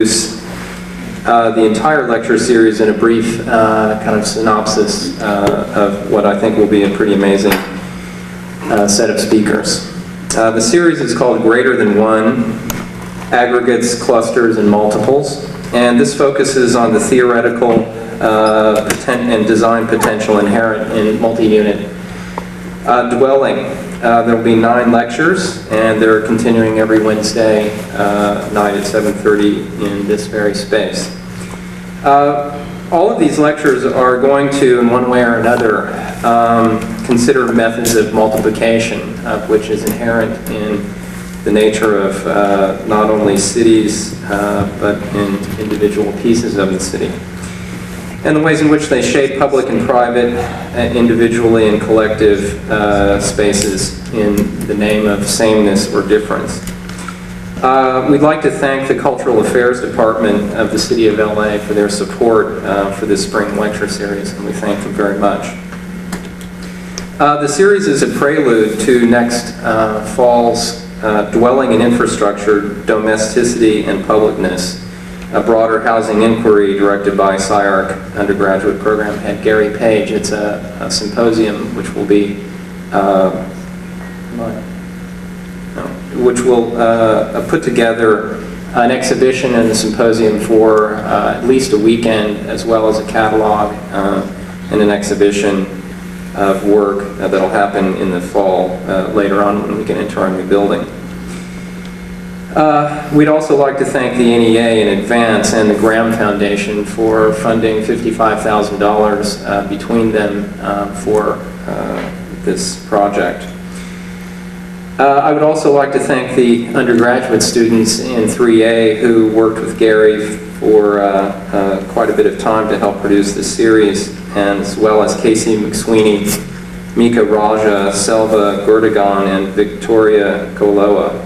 the entire lecture series in a brief kind of synopsis of what I think will be a pretty amazing set of speakers. The series is called Greater Than One: Aggregates, Clusters, and Multiples, and this focuses on the theoretical and design potential inherent in multi-unit dwelling. There will be 9 lectures, and they're continuing every Wednesday night at 7:30 in this very space. All of these lectures are going to, in one way or another, consider methods of multiplication, which is inherent in the nature of not only cities, but in individual pieces of the city, and the ways in which they shape public and private, individually and collective spaces in the name of sameness or difference. We'd like to thank the Cultural Affairs Department of the City of LA for their support for this spring lecture series, and we thank them very much. The series is a prelude to next fall's Dwelling and Infrastructure, Domesticity and Publicness, a broader housing inquiry directed by SCI-Arc undergraduate program head Gary Page. It's a symposium which will be put together an exhibition and a symposium for at least a weekend, as well as a catalog and an exhibition of work that'll happen in the fall later on when we get into our new building. We'd also like to thank the NEA in advance and the Graham Foundation for funding $55,000 between them for this project. I would also like to thank the undergraduate students in 3A who worked with Gary for quite a bit of time to help produce this series, and as well as Casey McSweeney, Mika Raja, Selva Gordagon, and Victoria Goloa.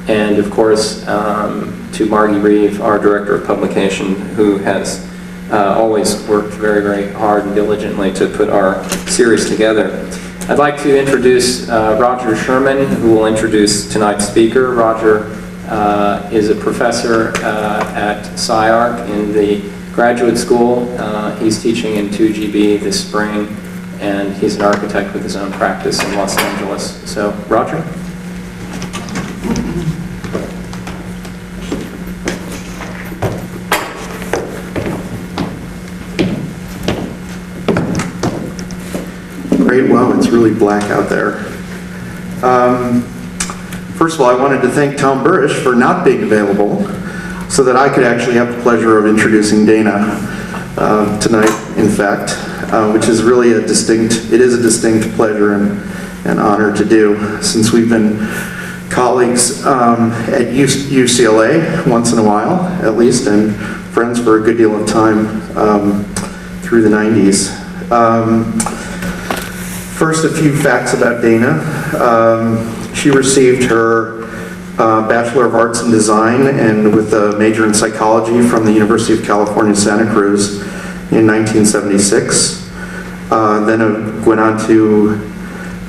And of course, to Margie Reeve, our Director of Publication, who has always worked very, very hard and diligently to put our series together. I'd like to introduce Roger Sherman, who will introduce tonight's speaker. Roger is a professor at SCI-Arc in the graduate school. He's teaching in 2GB this spring, and he's an architect with his own practice in Los Angeles. So, Roger? Great. Wow, it's really black out there. First of all, I wanted to thank Tom Burrish for not being available so that I could actually have the pleasure of introducing Dana tonight, in fact, which is really a distinct pleasure and honor to do, since we've been colleagues at UCLA once in a while, at least, and friends for a good deal of time through the 90s. First, a few facts about Dana. She received her Bachelor of Arts in Design and with a major in Psychology from the University of California, Santa Cruz in 1976. Then went on to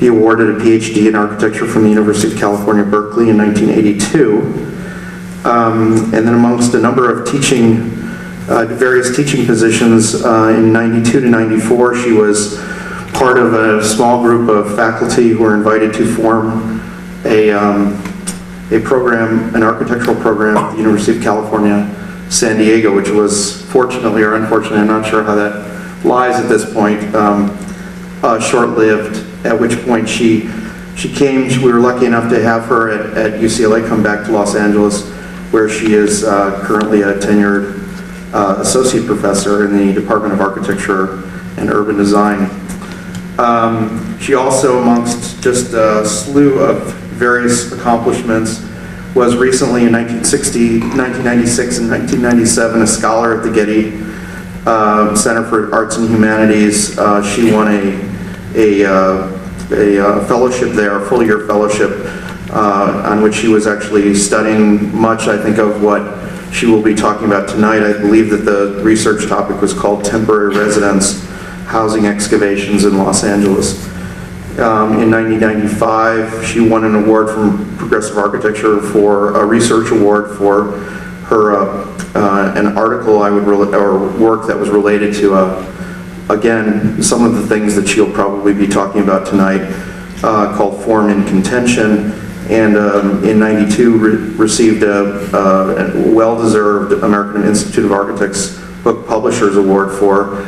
be awarded a PhD in Architecture from the University of California, Berkeley in 1982. And then amongst a number of various teaching positions in 92 to 94, she was part of a small group of faculty who were invited to form a program, an architectural program at the University of California, San Diego, which was fortunately or unfortunately, I'm not sure how that lies at this point, short-lived, at which point she came. We were lucky enough to have her at UCLA come back to Los Angeles, where she is currently a tenured associate professor in the Department of Architecture and Urban Design. She also, amongst just a slew of various accomplishments, was recently in 1996 and 1997 a scholar at the Getty Center for Arts and Humanities. She won a fellowship there, a full-year fellowship, on which she was actually studying much, I think, of what she will be talking about tonight. I believe that the research topic was called Temporary Residence Housing Excavations in Los Angeles. In 1995, she won an award from Progressive Architecture for a research award for her an article or work that was related to, again, some of the things that she'll probably be talking about tonight, called Form and Contention, and in '92 received a well-deserved American Institute of Architects Book Publishers Award for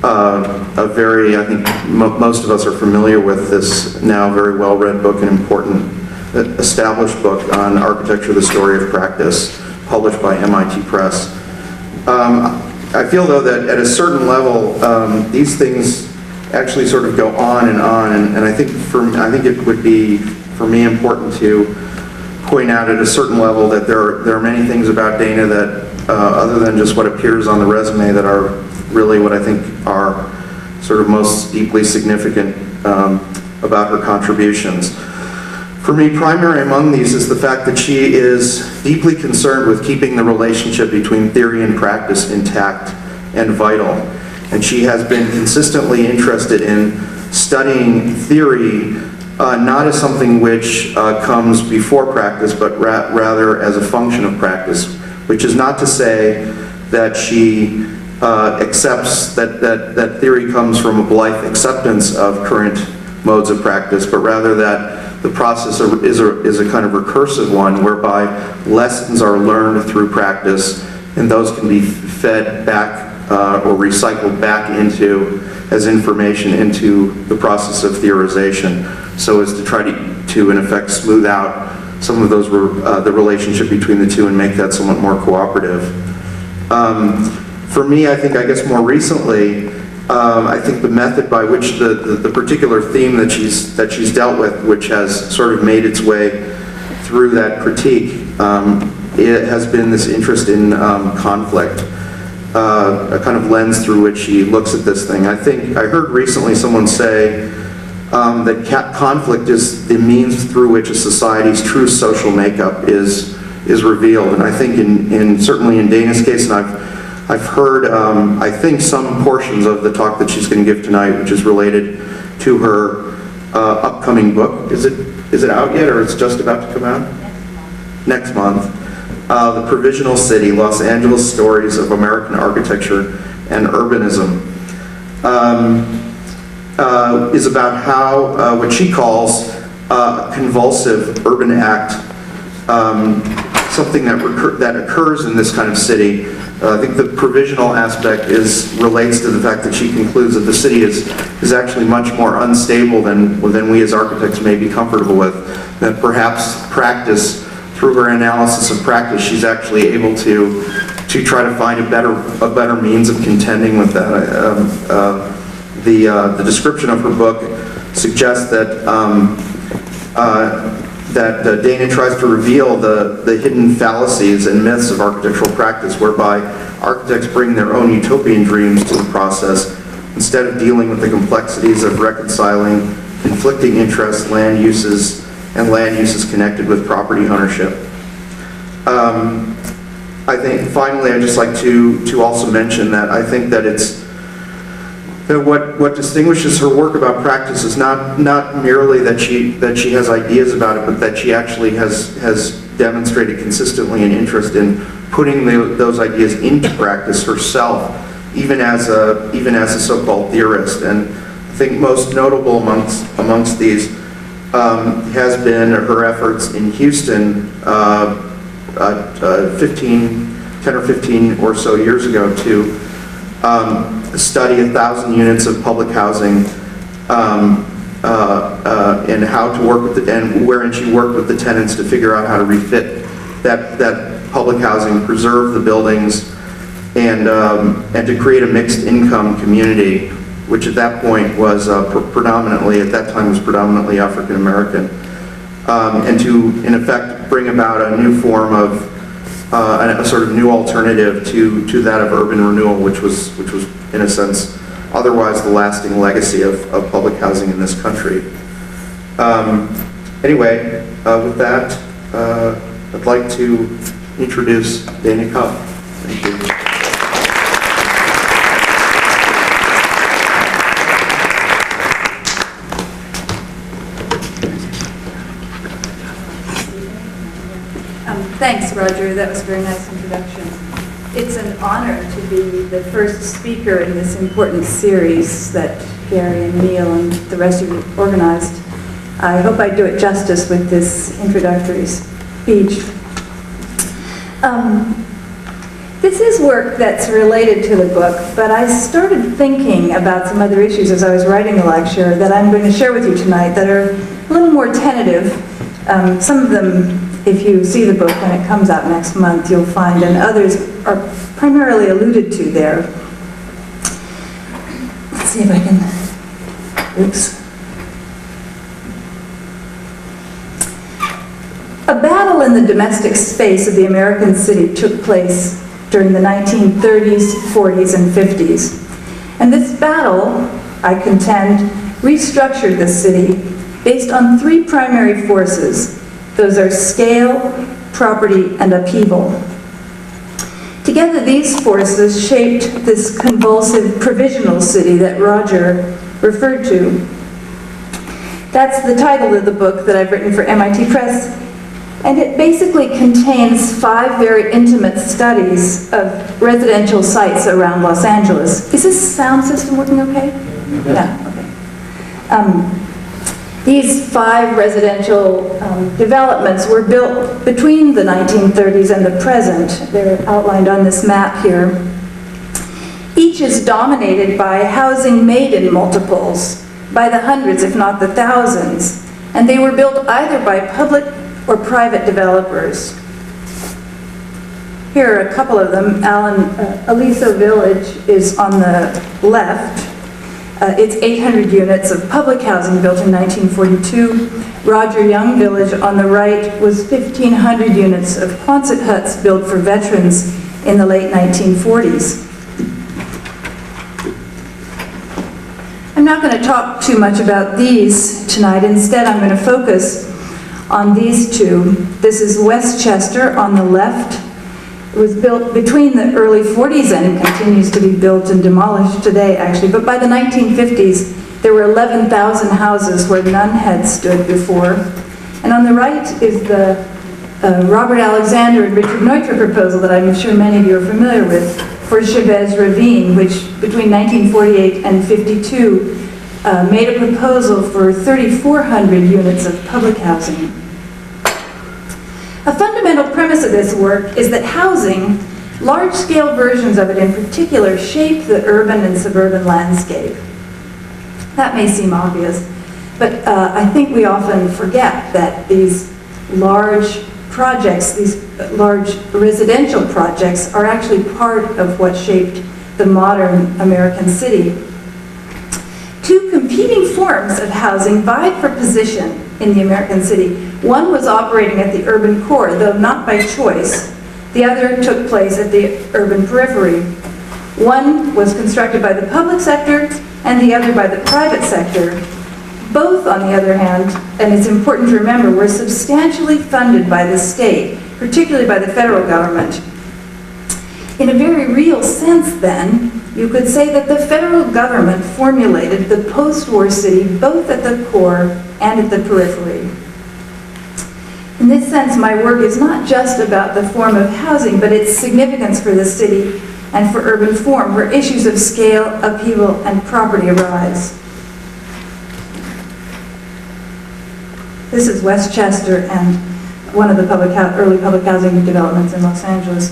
a very, I think most of us are familiar with this now very well-read book, an important established book on architecture, the story of practice, published by MIT Press. I feel though that at a certain level, these things actually sort of go on, and I think it would be for me important to point out at a certain level that there are many things about Dana that, other than just what appears on the resume, that are really what I think are sort of most deeply significant about her contributions. For me, primary among these is the fact that she is deeply concerned with keeping the relationship between theory and practice intact and vital. And she has been consistently interested in studying theory not as something which comes before practice, but rather as a function of practice, which is not to say that she accepts that theory comes from a blithe acceptance of current modes of practice, but rather that the process is a kind of recursive one whereby lessons are learned through practice, and those can be fed back or recycled back into as information into the process of theorization, so as to try to in effect smooth out some of those the relationship between the two and make that somewhat more cooperative. For me, I guess more recently, I think the method by which the particular theme that she's dealt with, which has sort of made its way through that critique, it has been this interest in conflict, a kind of lens through which she looks at this thing. I heard recently someone say that conflict is the means through which a society's true social makeup is revealed, and I think certainly in Dana's case, and I've heard, I think, some portions of the talk that she's going to give tonight, which is related to her upcoming book. Is it out yet, or it's just about to come out? Next month. The Provisional City, Los Angeles Stories of American Architecture and Urbanism, is about how, what she calls a convulsive urban act, something that occurs in this kind of city. I think the provisional aspect relates to the fact that she concludes that the city is actually much more unstable than we as architects may be comfortable with. That perhaps practice, through her analysis of practice, she's actually able to try to find a better means of contending with that. The description of her book suggests that Dana tries to reveal the hidden fallacies and myths of architectural practice, whereby architects bring their own utopian dreams to the process instead of dealing with the complexities of reconciling conflicting interests, land uses connected with property ownership. I think finally I'd just like to also mention that I think that what distinguishes her work about practice is not merely that she has ideas about it, but that she actually has demonstrated consistently an interest in putting those ideas into practice herself, even as a so-called theorist. And I think most notable amongst these has been her efforts in Houston 10 or 15 or so years ago to study 1,000 units of public housing and how to work with wherein she worked with the tenants to figure out how to refit that public housing, preserve the buildings, and to create a mixed income community, which at that point was predominantly African American, and to in effect bring about a new form of a sort of new alternative to that of urban renewal, which was in a sense otherwise the lasting legacy of public housing in this country. Anyway, with that, I'd like to introduce Dana Cuff. Thank you. Thanks, Roger. That was a very nice introduction. It's an honor to be the first speaker in this important series that Gary and Neil and the rest of you organized. I hope I do it justice with this introductory speech. This is work that's related to the book, but I started thinking about some other issues as I was writing the lecture that I'm going to share with you tonight that are a little more tentative. Some of them, if you see the book when it comes out next month, you'll find, and others are primarily alluded to there. Let's see if I can, oops. A battle in the domestic space of the American city took place during the 1930s, 40s, and 50s. And this battle, I contend, restructured the city based on three primary forces. Those are scale, property, and upheaval. Together, these forces shaped this convulsive provisional city that Roger referred to. That's the title of the book that I've written for MIT Press. And it basically contains 5 very intimate studies of residential sites around Los Angeles. Is this sound system working okay? Yeah, okay. These 5 residential developments were built between the 1930s and the present. They're outlined on this map here. Each is dominated by housing made in multiples, by the hundreds, if not the thousands. And they were built either by public or private developers. Here are a couple of them. Elysian Village is on the left. It's 800 units of public housing built in 1942. Roger Young Village on the right was 1,500 units of Quonset huts built for veterans in the late 1940s. I'm not going to talk too much about these tonight. Instead, I'm going to focus on these two. This is Westchester on the left. It was built between the early 40s and continues to be built and demolished today, actually. But by the 1950s, there were 11,000 houses where none had stood before. And on the right is the Robert Alexander and Richard Neutra proposal that I'm sure many of you are familiar with for Chavez Ravine, which between 1948 and 52 made a proposal for 3,400 units of public housing. A fundamental premise of this work is that housing, large-scale versions of it in particular, shape the urban and suburban landscape. That may seem obvious, but I think we often forget that these large projects, these large residential projects, are actually part of what shaped the modern American city. Two competing forms of housing vied for position in the American city. One was operating at the urban core, though not by choice. The other took place at the urban periphery. One was constructed by the public sector and the other by the private sector. Both, on the other hand, and it's important to remember, were substantially funded by the state, particularly by the federal government. In a very real sense, then, you could say that the federal government formulated the post-war city both at the core and at the periphery. In this sense, my work is not just about the form of housing, but its significance for the city and for urban form, where issues of scale, upheaval, and property arise. This is Westchester and one of the early public housing developments in Los Angeles.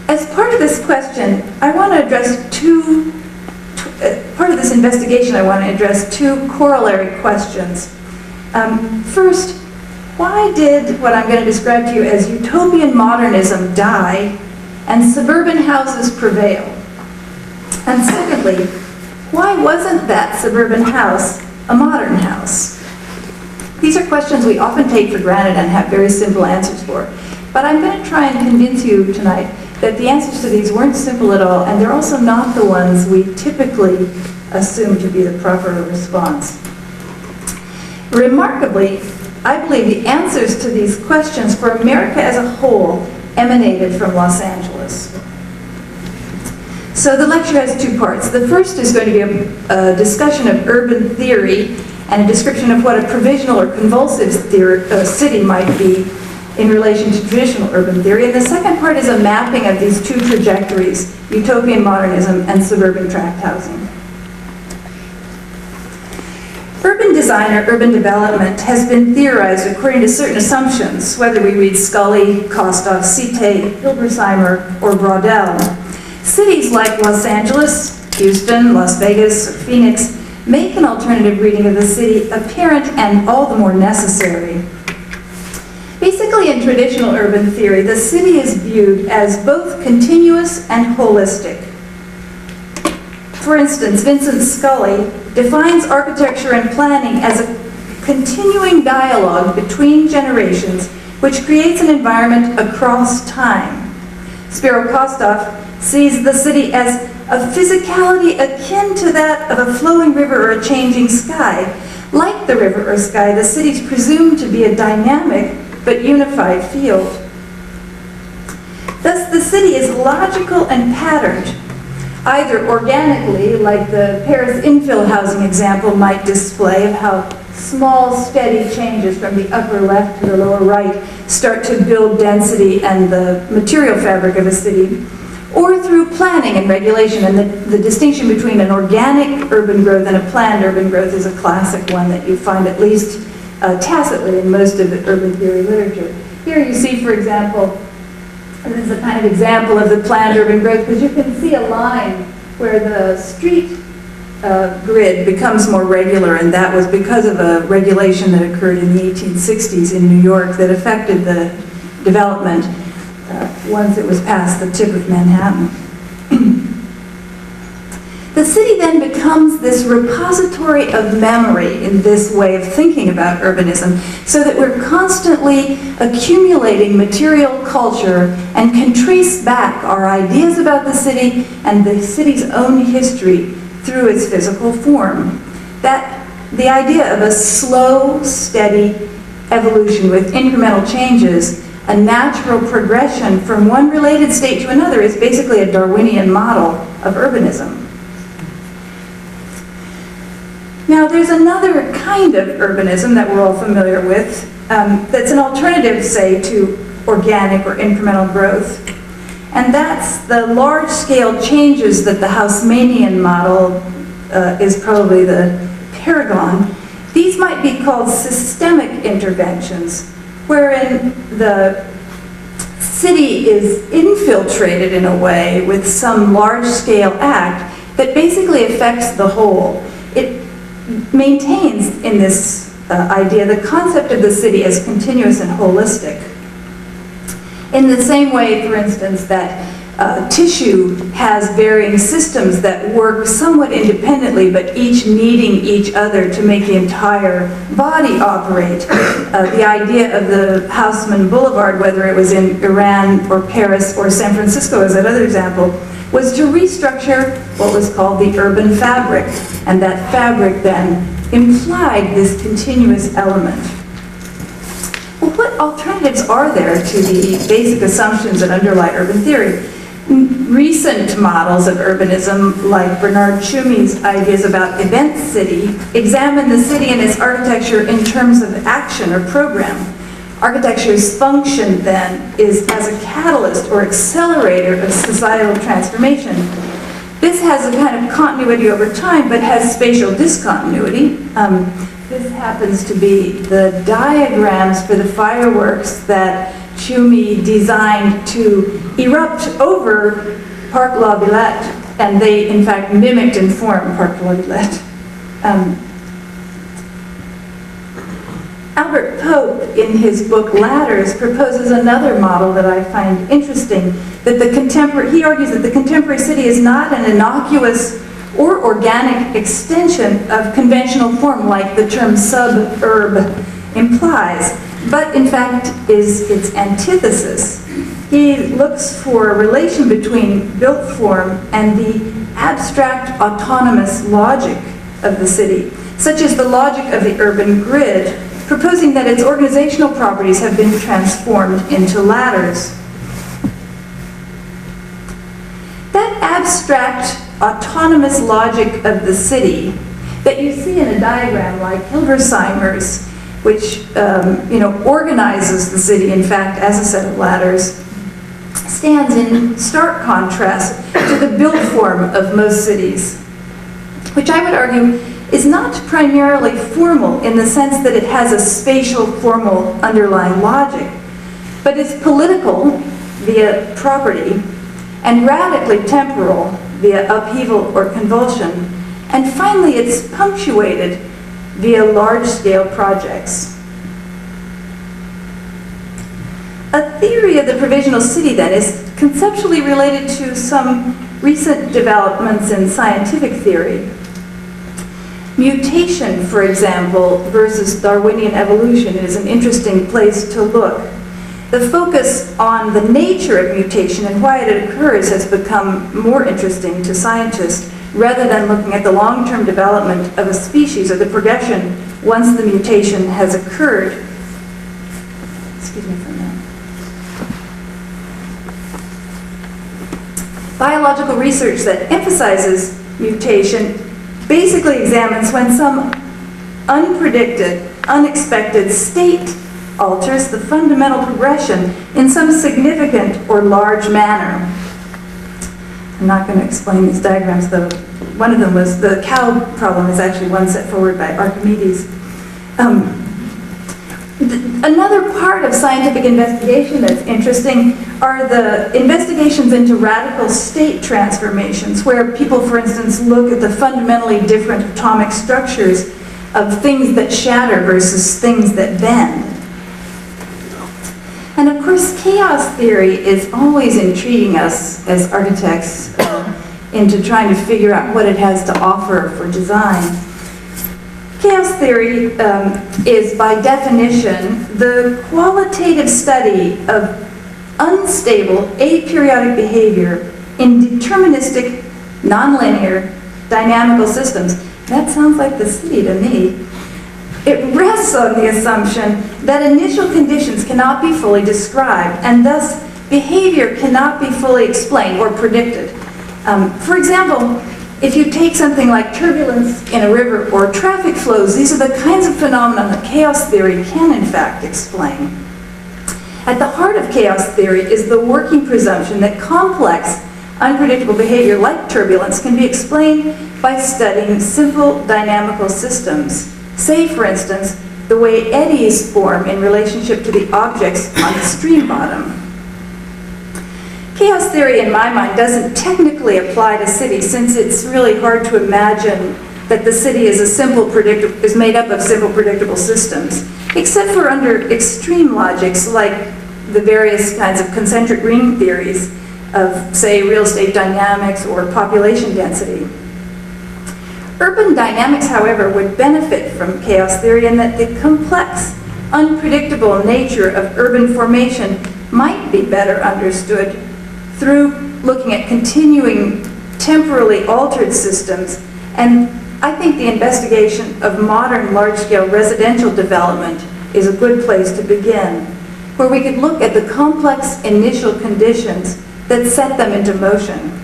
As part of this question, I want to address part of this investigation, I want to address 2 corollary questions. First, why did what I'm going to describe to you as utopian modernism die and suburban houses prevail? And secondly, why wasn't that suburban house a modern house? These are questions we often take for granted and have very simple answers for. But I'm going to try and convince you tonight that the answers to these weren't simple at all, and they're also not the ones we typically assume to be the proper response. Remarkably, I believe the answers to these questions for America as a whole emanated from Los Angeles. So the lecture has 2 parts. The first is going to be a discussion of urban theory and a description of what a provisional or convulsive city might be. in relation to traditional urban theory. And the second part is a mapping of these two trajectories, utopian modernism and suburban tract housing. Urban design or urban development has been theorized according to certain assumptions, whether we read Scully, Kostoff, Cite, Hilbersheimer, or Braudel. Cities like Los Angeles, Houston, Las Vegas, or Phoenix make an alternative reading of the city apparent and all the more necessary. Basically, in traditional urban theory, the city is viewed as both continuous and holistic. For instance, Vincent Scully defines architecture and planning as a continuing dialogue between generations which creates an environment across time. Spiro Kostoff sees the city as a physicality akin to that of a flowing river or a changing sky. Like the river or sky, the city is presumed to be a dynamic but unified field. Thus, the city is logical and patterned, either organically, like the Paris infill housing example might display of how small, steady changes from the upper left to the lower right start to build density and the material fabric of a city, or through planning and regulation. And the distinction between an organic urban growth and a planned urban growth is a classic one that you find at least tacitly in most of the urban theory literature. Here you see, for example, and this is a kind of example of the planned urban growth, because you can see a line where the street grid becomes more regular, and that was because of a regulation that occurred in the 1860s in New York that affected the development once it was past the tip of Manhattan. The city then becomes this repository of memory in this way of thinking about urbanism, so that we're constantly accumulating material culture and can trace back our ideas about the city and the city's own history through its physical form. The idea of a slow, steady evolution with incremental changes, a natural progression from one related state to another, is basically a Darwinian model of urbanism. Now, there's another kind of urbanism that we're all familiar with that's an alternative, say, to organic or incremental growth. And that's the large-scale changes that the Haussmannian model is probably the paragon. These might be called systemic interventions, wherein the city is infiltrated in a way with some large-scale act that basically affects the whole. It maintains in this idea the concept of the city as continuous and holistic. In the same way, for instance, that tissue has varying systems that work somewhat independently, but each needing each other to make the entire body operate. The idea of the Haussmann Boulevard, whether it was in Iran or Paris or San Francisco as that other example, was to restructure what was called the urban fabric. And that fabric then implied this continuous element. Well, what alternatives are there to the basic assumptions that underlie urban theory? Recent models of urbanism, like Bernard Tschumi's ideas about event city, examine the city and its architecture in terms of action or program. Architecture's function, then, is as a catalyst or accelerator of societal transformation. This has a kind of continuity over time, but has spatial discontinuity. This happens to be the diagrams for the fireworks that Tschumi designed to erupt over Parc La Villette, and they, in fact, mimicked in form Parc La Villette. Albert Pope, in his book Ladders, proposes another model that I find interesting, that he argues that the contemporary city is not an innocuous or organic extension of conventional form like the term suburb implies, but in fact is its antithesis. He looks for a relation between built form and the abstract autonomous logic of the city, such as the logic of the urban grid, proposing that its organizational properties have been transformed into ladders. That abstract autonomous logic of the city that you see in a diagram like Hilbersheimer's which organizes the city, in fact, as a set of ladders, stands in stark contrast to the built form of most cities, which I would argue is not primarily formal in the sense that it has a spatial, formal underlying logic, but is political via property and radically temporal via upheaval or convulsion, and finally it's punctuated via large-scale projects. A theory of the provisional city, then, is conceptually related to some recent developments in scientific theory. Mutation, for example, versus Darwinian evolution is an interesting place to look. The focus on the nature of mutation and why it occurs has become more interesting to scientists rather than looking at the long-term development of a species or the progression once the mutation has occurred. Excuse me for a minute. Biological research that emphasizes mutation basically examines when some unpredicted, unexpected state alters the fundamental progression in some significant or large manner. I'm not going to explain these diagrams, though. One of them was the cow problem is actually one set forward by Archimedes. Another part of scientific investigation that's interesting are the investigations into radical state transformations, where people, for instance, look at the fundamentally different atomic structures of things that shatter versus things that bend. And of course, chaos theory is always intriguing us as architects into trying to figure out what it has to offer for design. Chaos theory is, by definition, the qualitative study of unstable, aperiodic behavior in deterministic, nonlinear, dynamical systems. That sounds like the city to me. It rests on the assumption that initial conditions cannot be fully described, and thus behavior cannot be fully explained or predicted. For example, if you take something like turbulence in a river or traffic flows, these are the kinds of phenomena that chaos theory can in fact explain. At the heart of chaos theory is the working presumption that complex, unpredictable behavior like turbulence can be explained by studying simple dynamical systems. Say, for instance, the way eddies form in relationship to the objects on the stream bottom. Chaos theory, in my mind, doesn't technically apply to cities, since it's really hard to imagine that the city is made up of simple, predictable systems, except for under extreme logics like the various kinds of concentric ring theories of, say, real estate dynamics or population density. Urban dynamics, however, would benefit from chaos theory in that the complex, unpredictable nature of urban formation might be better understood through looking at continuing temporally altered systems. And I think the investigation of modern large-scale residential development is a good place to begin, where we could look at the complex initial conditions that set them into motion.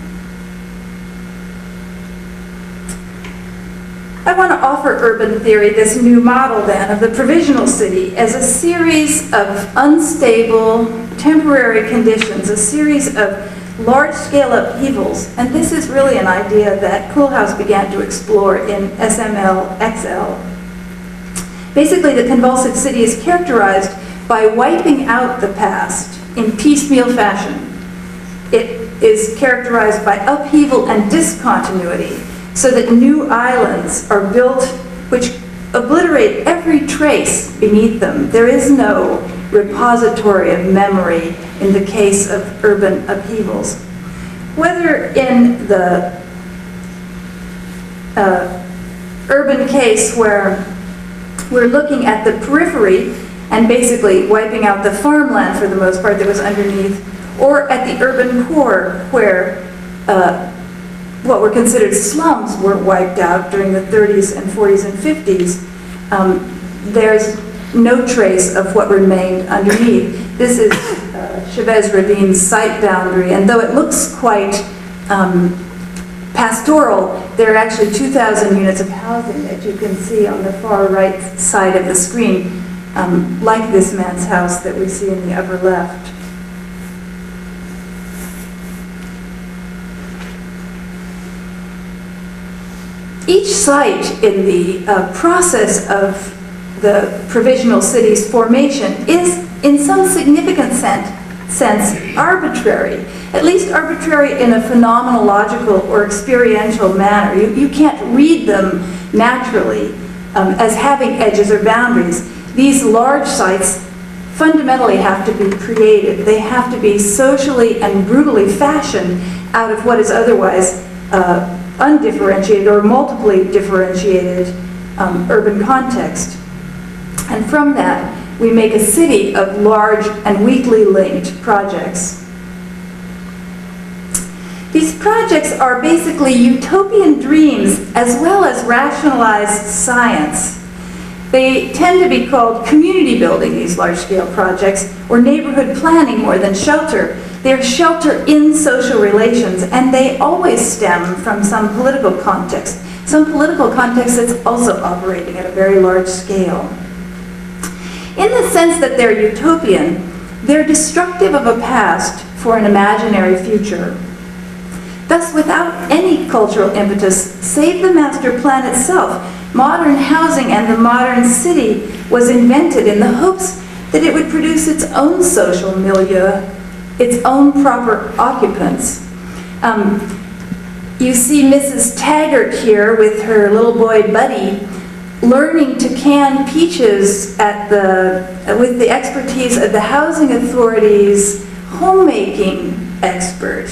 I want to offer urban theory this new model, then, of the provisional city as a series of unstable, temporary conditions, a series of large-scale upheavals. And this is really an idea that Koolhaas began to explore in SML-XL. Basically, the convulsive city is characterized by wiping out the past in piecemeal fashion. It is characterized by upheaval and discontinuity, so that new islands are built which obliterate every trace beneath them. There is no repository of memory in the case of urban upheavals. Whether in the urban case where we're looking at the periphery and basically wiping out the farmland for the most part that was underneath, or at the urban core where what were considered slums were wiped out during the 30s and 40s and 50s, there's no trace of what remained underneath. This is Chavez Ravine's site boundary, and though it looks quite pastoral, there are actually 2,000 units of housing that you can see on the far right side of the screen. like this man's house that we see in the upper left. Each site in the process of the provisional city's formation is, in some significant sense, arbitrary, at least arbitrary in a phenomenological or experiential manner. You can't read them naturally as having edges or boundaries. These large sites fundamentally have to be created. They have to be socially and brutally fashioned out of what is otherwise undifferentiated or multiply differentiated urban context. And from that, we make a city of large and weakly linked projects. These projects are basically utopian dreams as well as rationalized science. They tend to be called community building, these large-scale projects, or neighborhood planning more than shelter. They're shelter in social relations, and they always stem from some political context that's also operating at a very large scale. In the sense that they're utopian, they're destructive of a past for an imaginary future. Thus, without any cultural impetus, save the master plan itself, modern housing and the modern city was invented in the hopes that it would produce its own social milieu, its own proper occupants. You see Mrs. Taggart here with her little boy Buddy learning to can peaches with the expertise of the housing authority's homemaking expert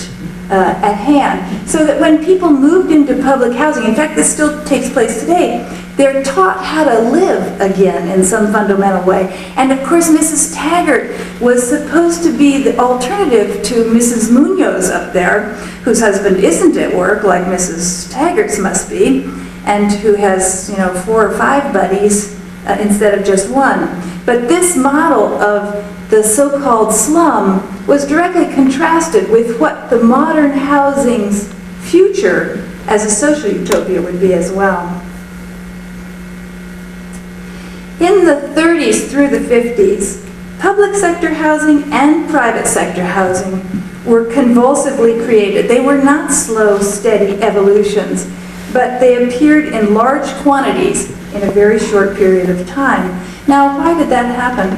at hand, so that when people moved into public housing, in fact this still takes place today, they're taught how to live again in some fundamental way. And of course Mrs. Taggart was supposed to be the alternative to Mrs. Munoz up there, whose husband isn't at work like Mrs. Taggart's must be, and who has 4 or 5 buddies instead of just one. But this model of the so-called slum was directly contrasted with what the modern housing's future as a social utopia would be as well. In the 30s through the 50s, public sector housing and private sector housing were convulsively created. They were not slow, steady evolutions, but they appeared in large quantities in a very short period of time. Now, why did that happen?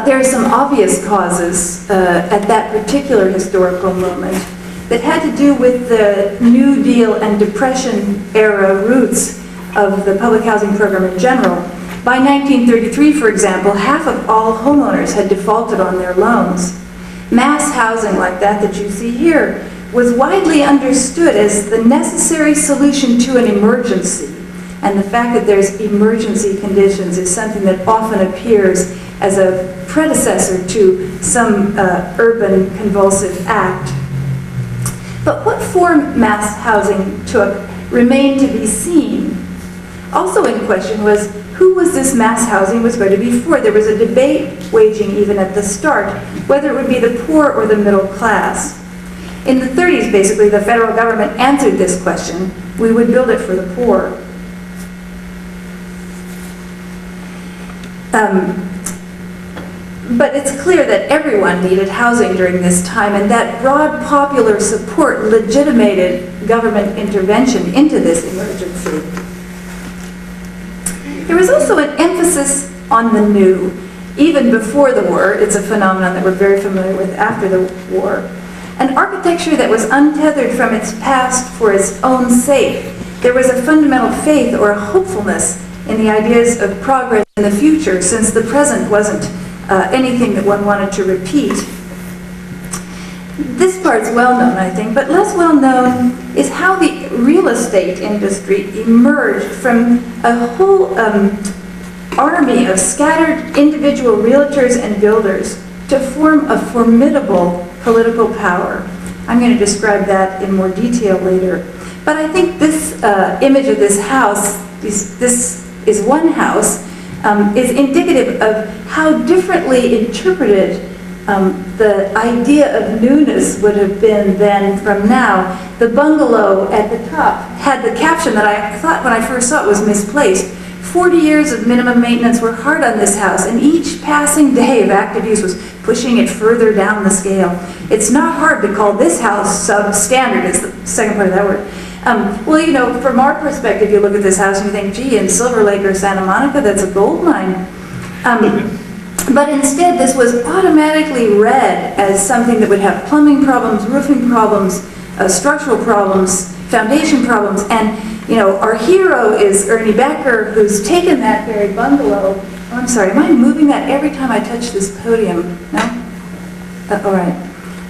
There are some obvious causes at that particular historical moment that had to do with the New Deal and Depression era roots of the public housing program in general. By 1933, for example, half of all homeowners had defaulted on their loans. Mass housing like that you see here was widely understood as the necessary solution to an emergency. And the fact that there's emergency conditions is something that often appears as a predecessor to some urban convulsive act. But what form mass housing took remained to be seen. Also in question was who was this mass housing was going to be for. There was a debate waging even at the start whether it would be the poor or the middle class. In the 30s, basically, the federal government answered this question. We would build it for the poor. But it's clear that everyone needed housing during this time, and that broad popular support legitimated government intervention into this emergency. There was also an emphasis on the new. Even before the war, it's a phenomenon that we're very familiar with after the war. An architecture that was untethered from its past for its own sake. There was a fundamental faith or a hopefulness in the ideas of progress in the future, since the present wasn't anything that one wanted to repeat. This part's well known, I think, but less well known is how the real estate industry emerged from a whole army of scattered individual realtors and builders to form a formidable political power. I'm going to describe that in more detail later. But I think this image of this house, this is one house, is indicative of how differently interpreted the idea of newness would have been then from now. The bungalow at the top had the caption that I thought when I first saw it was misplaced, 40 years of minimum maintenance were hard on this house, and each passing day of active use was pushing it further down the scale. It's not hard to call this house substandard, is the second part of that word. Well, you know, from our perspective, you look at this house and you think, gee, in Silver Lake or Santa Monica, that's a gold mine. But instead, this was automatically read as something that would have plumbing problems, roofing problems, structural problems, foundation problems, and you know, our hero is Ernie Becker, who's taken that very bungalow. Oh, I'm sorry, am I moving that every time I touch this podium? No? All right.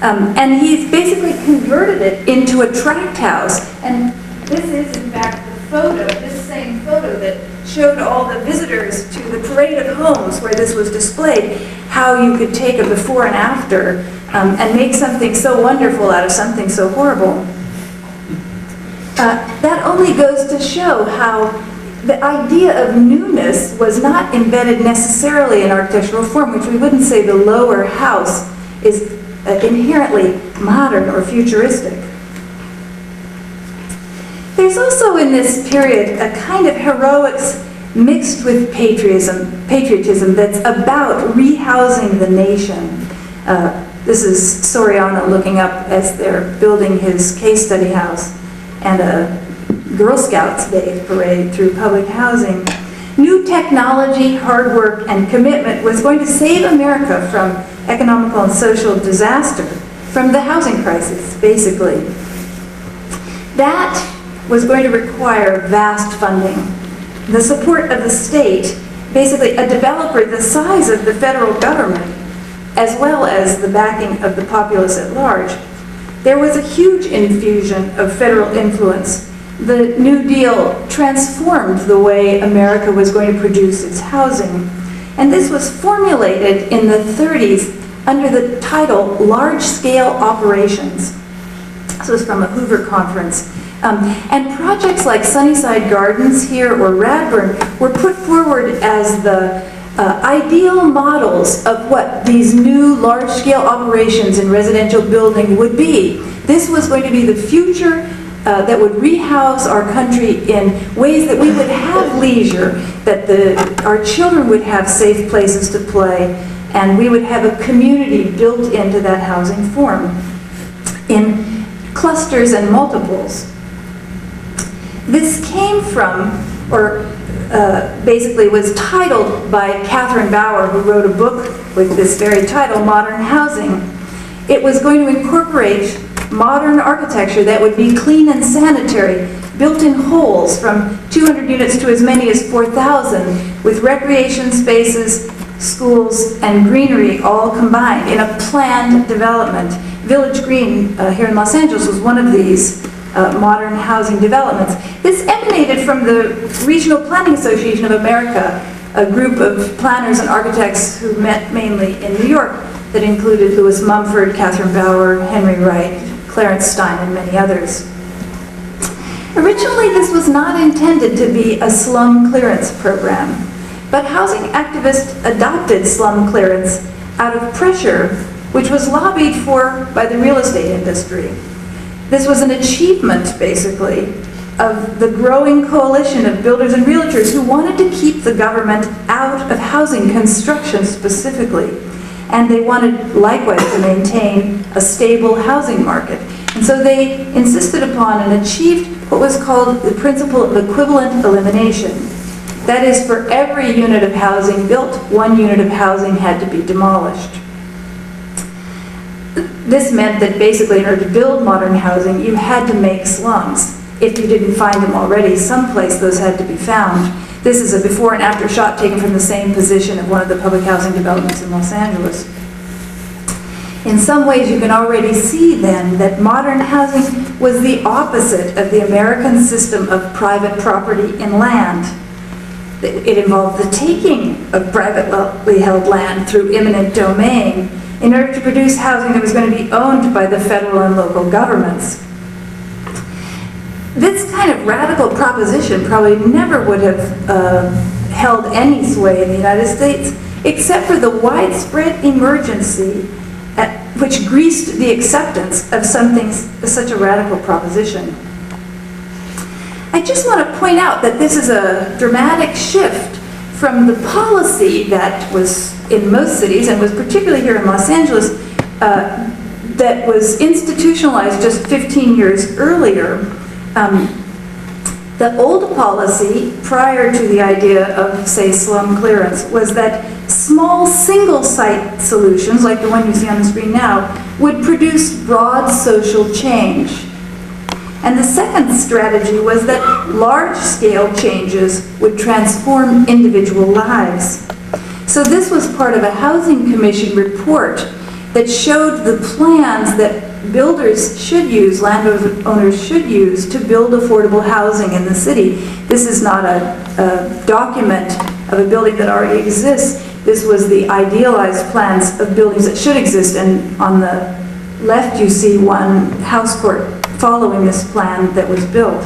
And he's basically converted it into a tract house. And this is, in fact, the photo, this same photo that showed all the visitors to the parade of homes where this was displayed, how you could take a before and after and make something so wonderful out of something so horrible. That only goes to show how the idea of newness was not embedded necessarily in architectural form, which we wouldn't say the lower house is inherently modern or futuristic. There's also in this period a kind of heroics mixed with patriotism that's about rehousing the nation. This is Soriano looking up as they're building his case study house, and a Girl Scouts Day parade through public housing. New technology, hard work, and commitment was going to save America from economical and social disaster, from the housing crisis, basically. That was going to require vast funding. The support of the state, basically a developer the size of the federal government, as well as the backing of the populace at large. There was a huge infusion of federal influence. The New Deal transformed the way America was going to produce its housing. And this was formulated in the 30s under the title Large-Scale Operations. This was from a Hoover conference. And projects like Sunnyside Gardens here or Radburn were put forward as the ideal models of what these new large-scale operations in residential building would be. This was going to be the future that would rehouse our country in ways that we would have leisure, that our children would have safe places to play, and we would have a community built into that housing form in clusters and multiples. This came from, or basically was titled by Catherine Bauer, who wrote a book with this very title, Modern Housing. It was going to incorporate modern architecture that would be clean and sanitary, built in wholes from 200 units to as many as 4,000, with recreation spaces, schools, and greenery all combined in a planned development. Village Green here in Los Angeles was one of these modern housing developments. This emanated from the Regional Planning Association of America, a group of planners and architects who met mainly in New York that included Louis Mumford, Catherine Bauer, Henry Wright, Clarence Stein, and many others. Originally, this was not intended to be a slum clearance program, but housing activists adopted slum clearance out of pressure, which was lobbied for by the real estate industry. This was an achievement, basically, of the growing coalition of builders and realtors who wanted to keep the government out of housing construction specifically. And they wanted, likewise, to maintain a stable housing market. And so they insisted upon and achieved what was called the principle of equivalent elimination. That is, for every unit of housing built, one unit of housing had to be demolished. This meant that basically in order to build modern housing, you had to make slums. If you didn't find them already, someplace those had to be found. This is a before and after shot taken from the same position of one of the public housing developments in Los Angeles. In some ways, you can already see then that modern housing was the opposite of the American system of private property in land. It involved the taking of privately held land through eminent domain in order to produce housing that was going to be owned by the federal and local governments. This kind of radical proposition probably never would have held any sway in the United States, except for the widespread emergency which greased the acceptance of such a radical proposition. I I just want to point out that this is a dramatic shift from the policy that was in most cities, and was particularly here in Los Angeles, that was institutionalized just 15 years earlier. The old policy, prior to the idea of, say, slum clearance, was that small single-site solutions, like the one you see on the screen now, would produce broad social change. And the second strategy was that large-scale changes would transform individual lives. So this was part of a Housing Commission report that showed the plans that builders should use, landowners should use, to build affordable housing in the city. This is not a document of a building that already exists. This was the idealized plans of buildings that should exist, and on the left you see one house court following this plan that was built.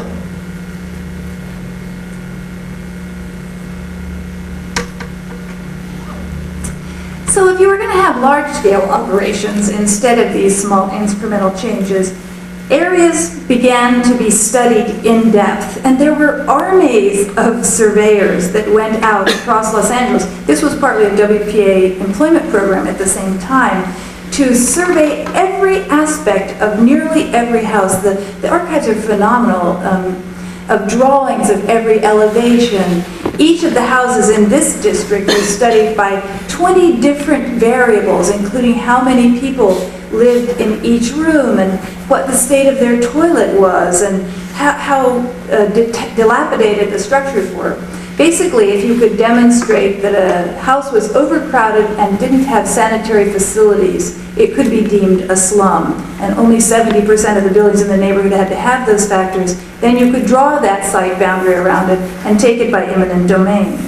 So if you were going to have large-scale operations instead of these small incremental changes, areas began to be studied in depth, and there were armies of surveyors that went out across Los Angeles. This was partly a WPA employment program at the same time, to survey every aspect of nearly every house. The archives are phenomenal, of drawings of every elevation. Each of the houses in this district was studied by 20 different variables, including how many people lived in each room, and what the state of their toilet was, and how dilapidated the structures were. Basically, if you could demonstrate that a house was overcrowded and didn't have sanitary facilities, it could be deemed a slum, and only 70% of the buildings in the neighborhood had to have those factors, then you could draw that site boundary around it and take it by eminent domain.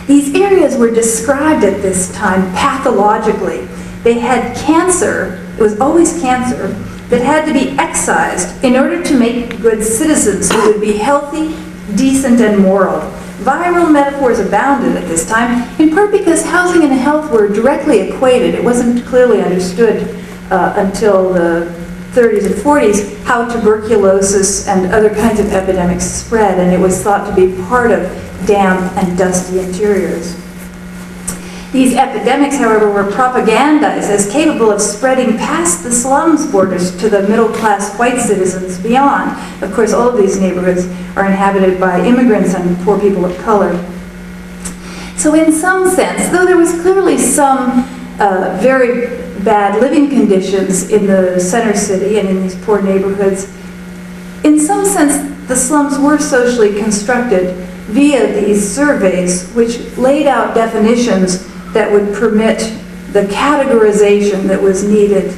These areas were described at this time pathologically. They had cancer, it was always cancer, that had to be excised in order to make good citizens who would be healthy, decent, and moral. Viral metaphors abounded at this time, in part because housing and health were directly equated. It wasn't clearly understood until the 30s and 40s how tuberculosis and other kinds of epidemics spread, and it was thought to be part of damp and dusty interiors. These epidemics, however, were propagandized as capable of spreading past the slums borders to the middle-class white citizens beyond. Of course, all of these neighborhoods are inhabited by immigrants and poor people of color. So in some sense, though there was clearly some very bad living conditions in the center city and in these poor neighborhoods, in some sense, the slums were socially constructed via these surveys, which laid out definitions that would permit the categorization that was needed.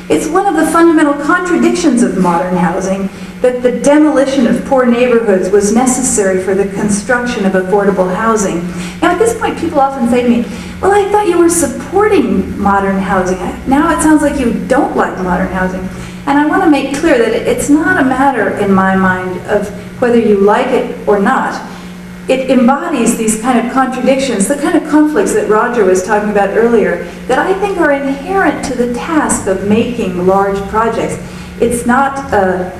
It's one of the fundamental contradictions of modern housing that the demolition of poor neighborhoods was necessary for the construction of affordable housing. Now, at this point, people often say to me, well, I thought you were supporting modern housing. Now it sounds like you don't like modern housing. And I want to make clear that it's not a matter, in my mind, of whether you like it or not. It embodies these kind of contradictions, the kind of conflicts that Roger was talking about earlier, that I think are inherent to the task of making large projects. It's not a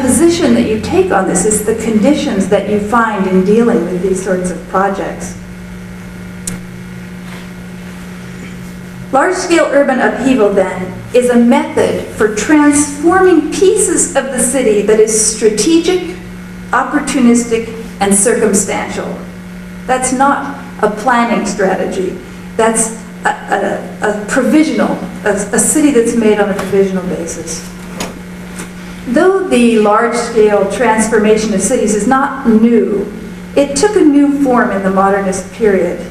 position that you take on this, it's the conditions that you find in dealing with these sorts of projects. Large-scale urban upheaval, then, is a method for transforming pieces of the city that is strategic, opportunistic, and circumstantial. That's not a planning strategy. That's a provisional, a city that's made on a provisional basis. Though the large-scale transformation of cities is not new, it took a new form in the modernist period.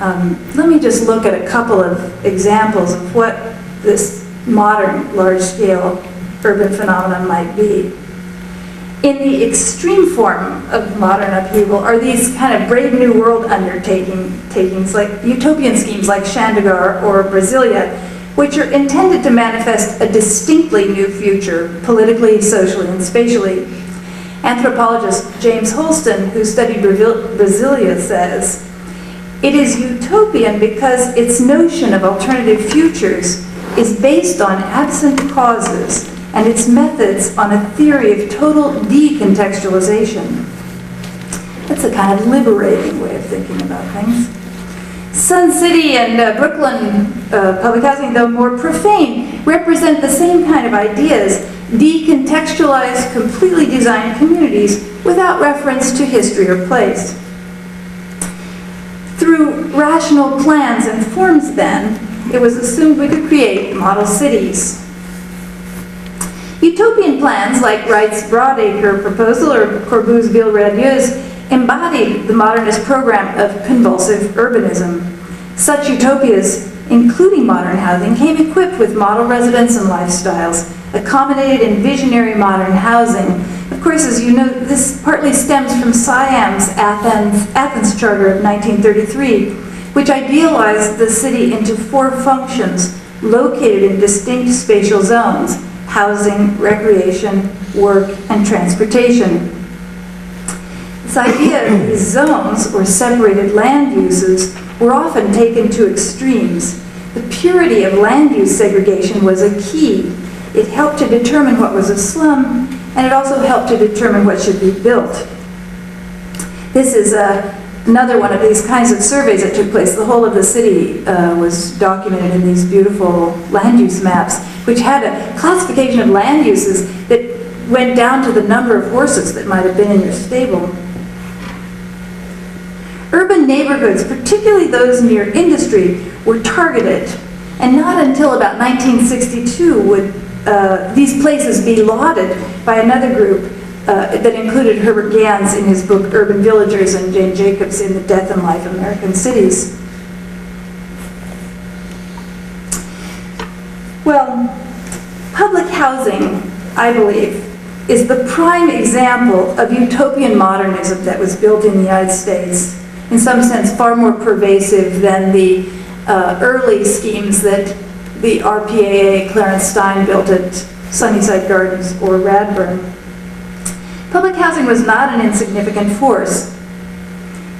Let me just look at a couple of examples of what this modern large-scale urban phenomenon might be. In the extreme form of modern upheaval are these kind of brave new world undertakings, like utopian schemes like Chandigarh or Brasilia, which are intended to manifest a distinctly new future, politically, socially, and spatially. Anthropologist James Holston, who studied Brasilia, says, "It is utopian because its notion of alternative futures is based on absent causes and its methods on a theory of total decontextualization. That's a kind of liberating way of thinking about things. Sun City and Brooklyn public housing, though more profane, represent the same kind of ideas, decontextualized, completely designed communities without reference to history or place. Through rational plans and forms, then, it was assumed we could create model cities. Utopian plans like Wright's Broadacre proposal or Corbu's Ville Radieuse embodied the modernist program of convulsive urbanism. Such utopias, including modern housing, came equipped with model residents and lifestyles, accommodated in visionary modern housing. Of course, as you know, this partly stems from Siam's Athens Charter of 1933, which idealized the city into 4 functions located in distinct spatial zones: housing, recreation, work, and transportation. This idea of these zones, or separated land uses, were often taken to extremes. The purity of land use segregation was a key. It helped to determine what was a slum, and it also helped to determine what should be built. This is another one of these kinds of surveys that took place. The whole of the city was documented in these beautiful land use maps, which had a classification of land uses that went down to the number of horses that might have been in your stable. Urban neighborhoods, particularly those near industry, were targeted, and not until about 1962 would these places be lauded by another group that included Herbert Gans in his book Urban Villagers and Jane Jacobs in The Death and Life of American Cities. Well, public housing, I believe, is the prime example of utopian modernism that was built in the United States. In some sense, far more pervasive than the early schemes that the RPAA Clarence Stein built at Sunnyside Gardens or Radburn. Public housing was not an insignificant force.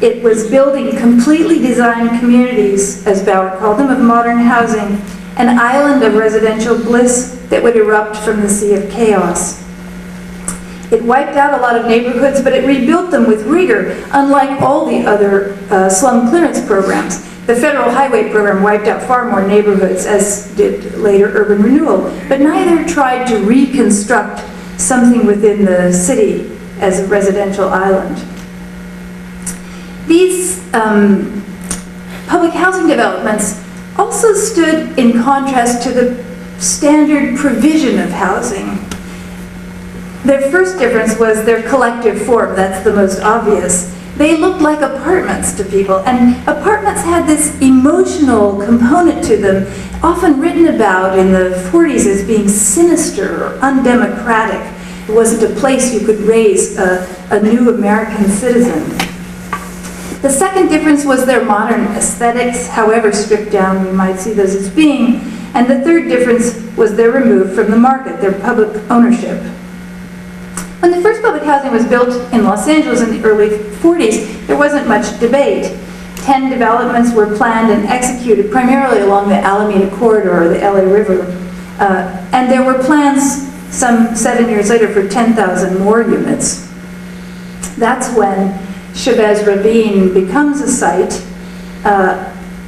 It was building completely designed communities, as Bauer called them, of modern housing, an island of residential bliss that would erupt from the sea of chaos. It wiped out a lot of neighborhoods, but it rebuilt them with rigor, unlike all the other slum clearance programs. The federal highway program wiped out far more neighborhoods, as did later urban renewal, but neither tried to reconstruct something within the city as a residential island. These public housing developments also stood in contrast to the standard provision of housing. Their first difference was their collective form. That's the most obvious. They looked like apartments to people, and apartments had this emotional component to them, often written about in the 40s as being sinister or undemocratic. It wasn't a place you could raise a new American citizen. The second difference was their modern aesthetics, however stripped down we might see those as being, and the third difference was their remove from the market, their public ownership. When the first public housing was built in Los Angeles in the early 40s, there wasn't much debate. 10 developments were planned and executed primarily along the Alameda Corridor or the LA River. And there were plans some 7 years later for 10,000 more units. That's when Chavez Ravine becomes a site.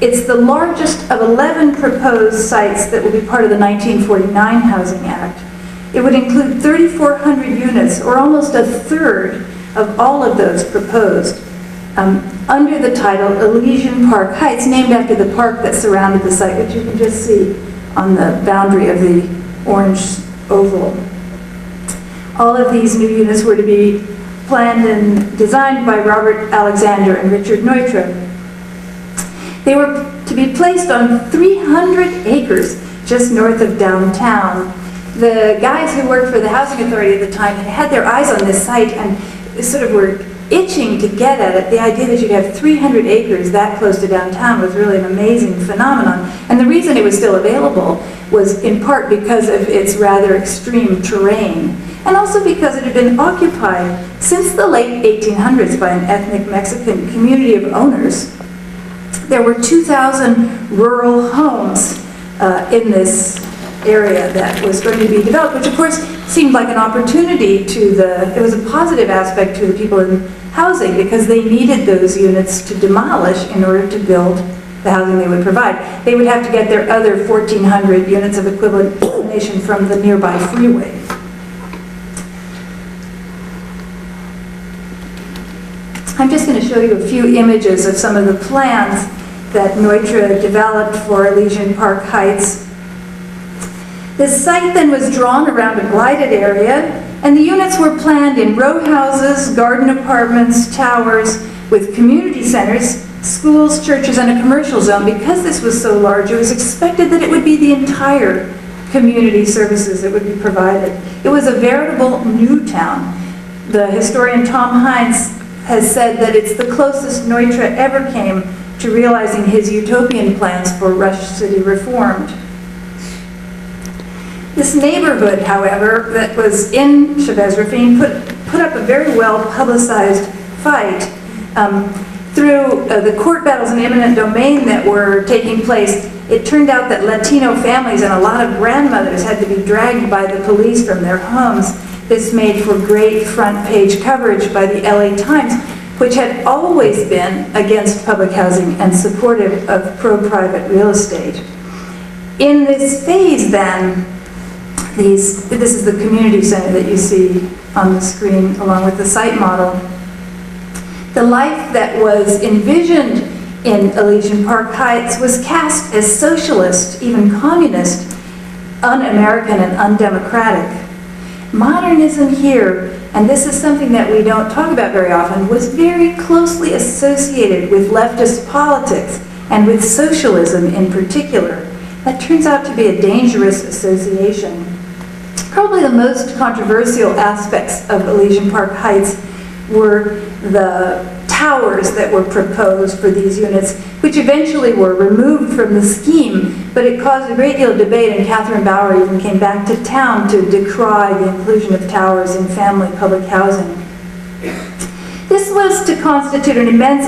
It's the largest of 11 proposed sites that will be part of the 1949 Housing Act. It would include 3,400 units, or almost a third of all of those proposed, under the title Elysian Park Heights, named after the park that surrounded the site, which you can just see on the boundary of the orange oval. All of these new units were to be planned and designed by Robert Alexander and Richard Neutra. They were to be placed on 300 acres just north of downtown. The guys who worked for the Housing Authority at the time had their eyes on this site and sort of were itching to get at it. The idea that you'd have 300 acres that close to downtown was really an amazing phenomenon. And the reason it was still available was in part because of its rather extreme terrain, and also because it had been occupied since the late 1800s by an ethnic Mexican community of owners. There were 2,000 rural homes in this area that was going to be developed, which of course seemed like an opportunity it was a positive aspect to the people in housing because they needed those units to demolish in order to build the housing they would provide. They would have to get their other 1,400 units of equivalent nation from the nearby freeway. I'm just going to show you a few images of some of the plans that Neutra developed for Elysian Park Heights. This site then was drawn around a blighted area, and the units were planned in row houses, garden apartments, towers, with community centers, schools, churches, and a commercial zone. Because this was so large, it was expected that it would be the entire community services that would be provided. It was a veritable new town. The historian Tom Hines has said that it's the closest Neutra ever came to realizing his utopian plans for Rush City reformed. This neighborhood, however, that was in Chavez Ravine put up a very well-publicized fight through the court battles in eminent domain that were taking place. It turned out that Latino families and a lot of grandmothers had to be dragged by the police from their homes. This made for great front-page coverage by the LA Times, which had always been against public housing and supportive of pro-private real estate. In this phase, then, this is the community center that you see on the screen, along with the site model. The life that was envisioned in Elysian Park Heights was cast as socialist, even communist, un-American, and undemocratic. Modernism here, and this is something that we don't talk about very often, was very closely associated with leftist politics and with socialism in particular. That turns out to be a dangerous association. Probably the most controversial aspects of Elysian Park Heights were the towers that were proposed for these units, which eventually were removed from the scheme, but it caused a great deal of debate, and Catherine Bauer even came back to town to decry the inclusion of towers in family public housing. This was to constitute an immense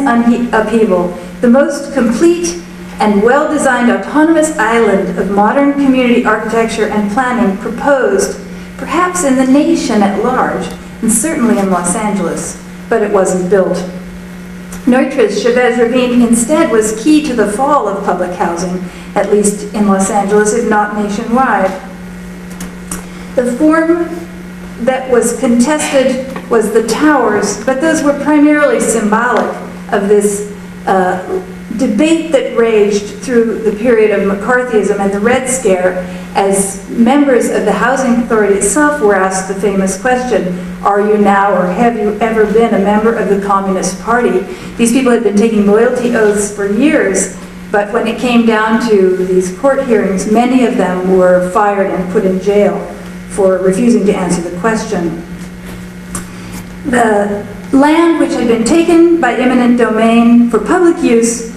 upheaval, the most complete and well-designed autonomous island of modern community architecture and planning proposed, perhaps in the nation at large, and certainly in Los Angeles, but it wasn't built. Neutra's Chavez Ravine instead was key to the fall of public housing, at least in Los Angeles, if not nationwide. The form that was contested was the towers, but those were primarily symbolic of this debate that raged through the period of McCarthyism and the Red Scare, as members of the Housing Authority itself were asked the famous question, are you now or have you ever been a member of the Communist Party? These people had been taking loyalty oaths for years, but when it came down to these court hearings, many of them were fired and put in jail for refusing to answer the question. The land which had been taken by eminent domain for public use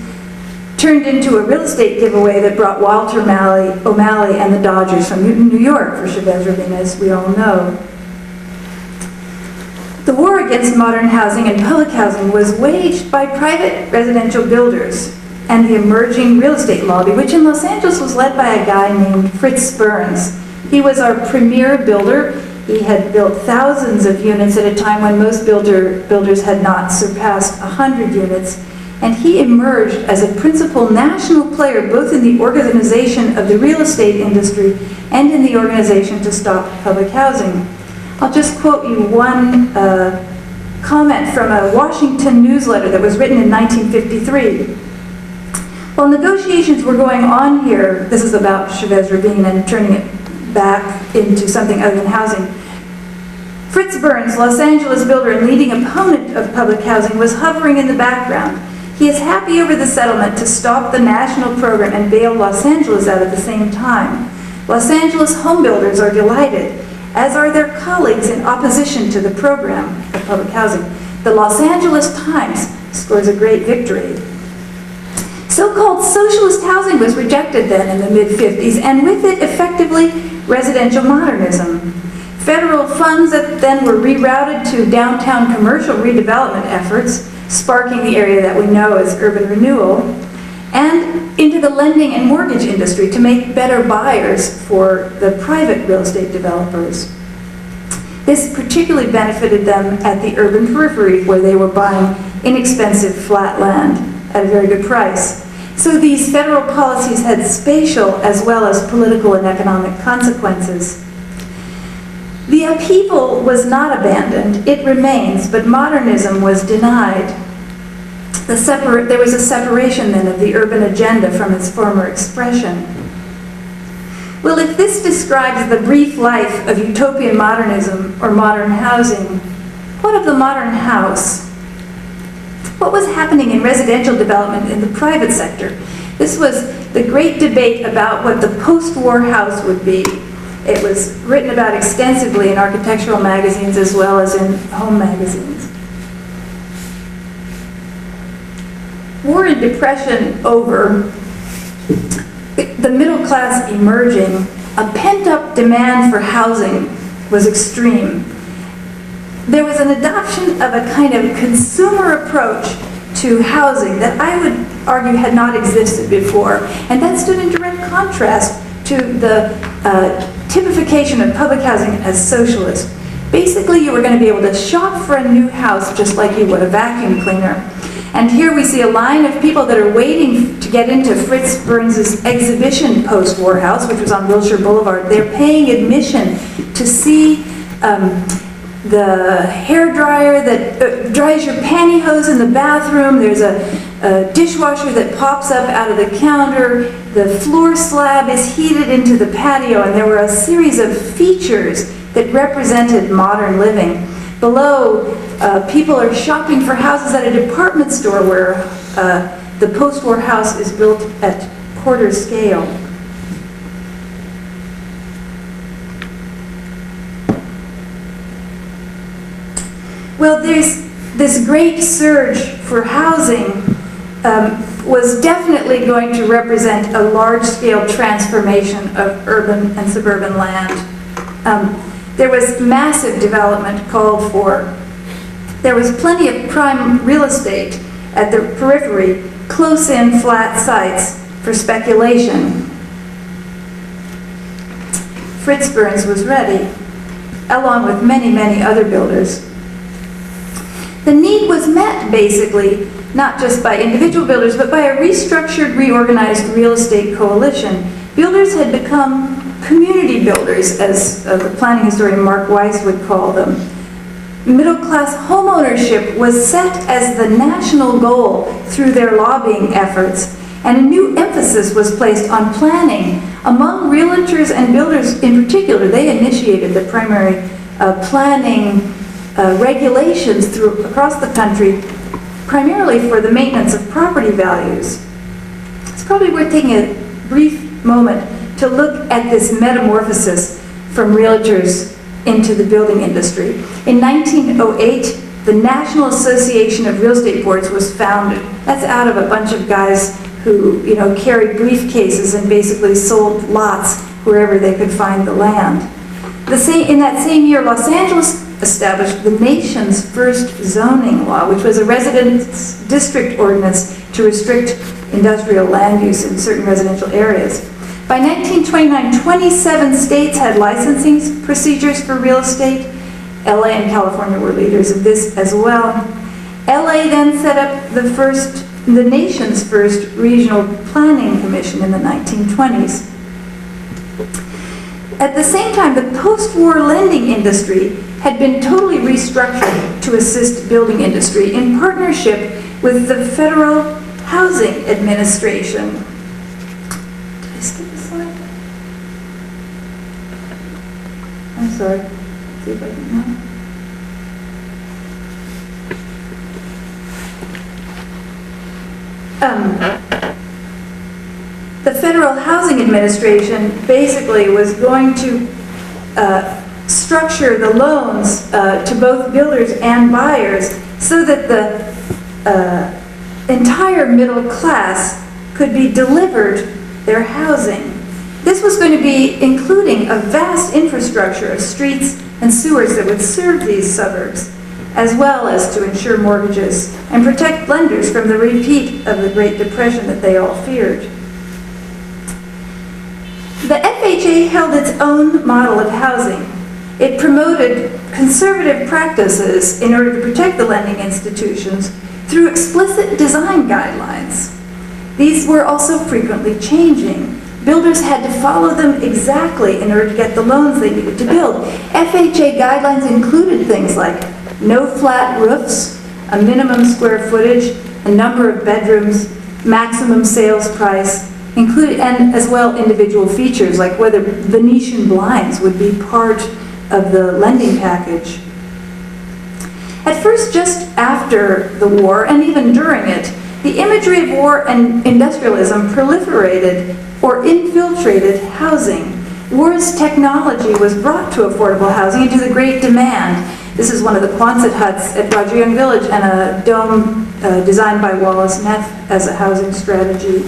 turned into a real estate giveaway that brought Walter O'Malley and the Dodgers from New York for Chavez Ravine, as we all know. The war against modern housing and public housing was waged by private residential builders and the emerging real estate lobby, which in Los Angeles was led by a guy named Fritz Burns. He was our premier builder. He had built thousands of units at a time when most builders had not surpassed 100 units. And he emerged as a principal national player both in the organization of the real estate industry and in the organization to stop public housing. I'll just quote you one comment from a Washington newsletter that was written in 1953. While negotiations were going on here, this is about Chavez Ravine and turning it back into something other than housing, Fritz Burns, Los Angeles builder and leading opponent of public housing, was hovering in the background. He is happy over the settlement to stop the national program and bail Los Angeles out at the same time. Los Angeles home builders are delighted, as are their colleagues in opposition to the program of public housing. The Los Angeles Times scores a great victory. So-called socialist housing was rejected then in the mid-50s, and with it, effectively, residential modernism. Federal funds that then were rerouted to downtown commercial redevelopment efforts, sparking the area that we know as urban renewal. and into the lending and mortgage industry to make better buyers for the private real estate developers. This particularly benefited them at the urban periphery, where they were buying inexpensive flat land at a very good price. So these federal policies had spatial as well as political and economic consequences. The upheaval was not abandoned, it remains, but modernism was denied. There was a separation then of the urban agenda from its former expression. Well, if this describes the brief life of utopian modernism or modern housing, what of the modern house? What was happening in residential development in the private sector? This was the great debate about what the post-war house would be. It was written about extensively in architectural magazines as well as in home magazines. War and depression over, the middle class emerging, a pent-up demand for housing was extreme. There was an adoption of a kind of consumer approach to housing that I would argue had not existed before, and that stood in direct contrast to the typification of public housing as socialist. Basically, you were going to be able to shop for a new house just like you would a vacuum cleaner. And here we see a line of people that are waiting to get into Fritz Burns' exhibition post-war house, which was on Wilshire Boulevard. They're paying admission to see the hairdryer that dries your pantyhose in the bathroom. There's a dishwasher that pops up out of the counter. The floor slab is heated into the patio, and there were a series of features that represented modern living. Below, people are shopping for houses at a department store where the post-war house is built at quarter scale. Well, this great surge for housing was definitely going to represent a large-scale transformation of urban and suburban land. There was massive development called for. There was plenty of prime real estate at the periphery, close-in flat sites for speculation. Fritz Burns was ready, along with many, many other builders. The need was met, basically, not just by individual builders, but by a restructured, reorganized real estate coalition. Builders had become community builders, as the planning historian Mark Weiss would call them. Middle-class homeownership was set as the national goal through their lobbying efforts, and a new emphasis was placed on planning. Among realtors and builders in particular, they initiated the primary planning regulations across the country, primarily for the maintenance of property values. It's probably worth taking a brief moment to look at this metamorphosis from realtors into the building industry. In 1908, the National Association of Real Estate Boards was founded. That's out of a bunch of guys who, carried briefcases and basically sold lots wherever they could find the land. In that same year, Los Angeles established the nation's first zoning law, which was a residence district ordinance to restrict industrial land use in certain residential areas. By 1929, 27 states had licensing procedures for real estate. LA and California were leaders of this as well. LA then set up the nation's first regional planning commission in the 1920s. At the same time, the post-war lending industry had been totally restructured to assist building industry in partnership with the Federal Housing Administration. Did I skip a slide? I'm sorry. Let's see if I can. The Federal Housing Administration basically was going to structure the loans to both builders and buyers so that the entire middle class could be delivered their housing. This was going to be including a vast infrastructure of streets and sewers that would serve these suburbs. as well as to insure mortgages and protect lenders from the repeat of the Great Depression that they all feared. The FHA held its own model of housing. It promoted conservative practices in order to protect the lending institutions through explicit design guidelines. These were also frequently changing. Builders had to follow them exactly in order to get the loans they needed to build. FHA guidelines included things like no flat roofs, a minimum square footage, a number of bedrooms, maximum sales price, and as well individual features like whether Venetian blinds would be part of the lending package. At first, just after the war, and even during it, the imagery of war and industrialism proliferated or infiltrated housing. War's technology was brought to affordable housing and to the great demand. This is one of the Quonset huts at Roger Young Village and a dome designed by Wallace Neff as a housing strategy.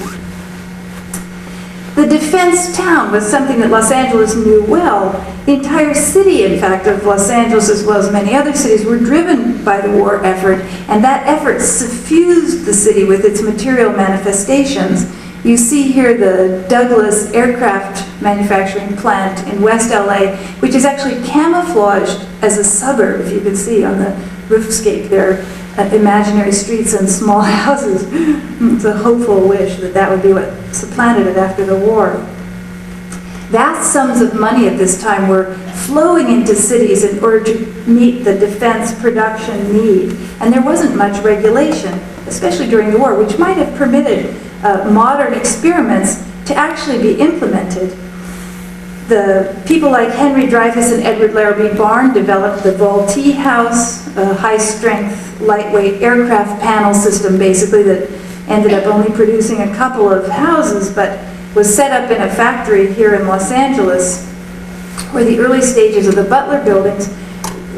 The defense town was something that Los Angeles knew well. The entire city, in fact, of Los Angeles, as well as many other cities, were driven by the war effort, and that effort suffused the city with its material manifestations. You see here the Douglas aircraft manufacturing plant in West LA, which is actually camouflaged as a suburb, if you can see on the roofscape there, imaginary streets and small houses. It's a hopeful wish that that would be what supplanted it after the war. Vast sums of money at this time were flowing into cities in order to meet the defense production need. And there wasn't much regulation, especially during the war, which might have permitted modern experiments to actually be implemented. The people like Henry Dreyfuss and Edward Larrabee Barn developed the Vultee House, a high-strength, lightweight aircraft panel system, basically, that ended up only producing a couple of houses, but was set up in a factory here in Los Angeles, where the early stages of the Butler buildings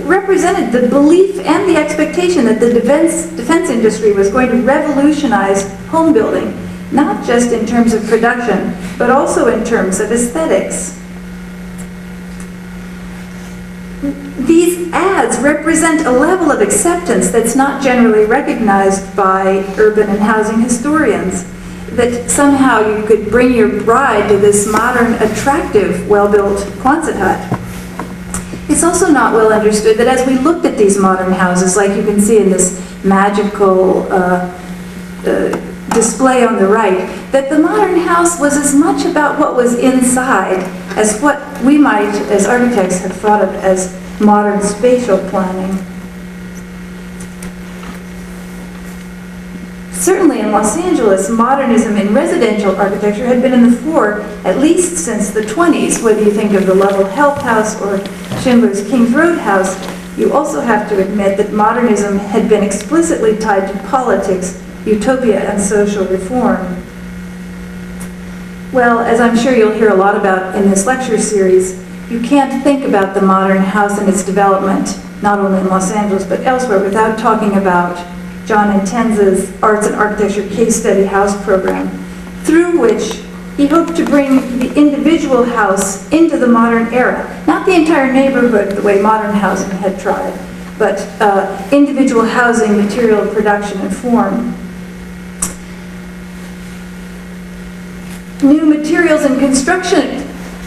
represented the belief and the expectation that the defense industry was going to revolutionize home building, not just in terms of production, but also in terms of aesthetics. These ads represent a level of acceptance that's not generally recognized by urban and housing historians, that somehow you could bring your bride to this modern, attractive, well-built Quonset hut. It's also not well understood that as we looked at these modern houses, like you can see in this magical display on the right, that the modern house was as much about what was inside as what we might, as architects, have thought of as modern spatial planning. Certainly in Los Angeles, modernism in residential architecture had been in the fore at least since the 20s. Whether you think of the Lovell Health House or Schindler's Kings Road House, you also have to admit that modernism had been explicitly tied to politics, utopia, and social reform. Well, as I'm sure you'll hear a lot about in this lecture series, you can't think about the modern house and its development, not only in Los Angeles but elsewhere, without talking about John Intenza's Arts and Architecture Case Study House program, through which he hoped to bring the individual house into the modern era. Not the entire neighborhood the way modern housing had tried, but individual housing, material production, and form. New materials and construction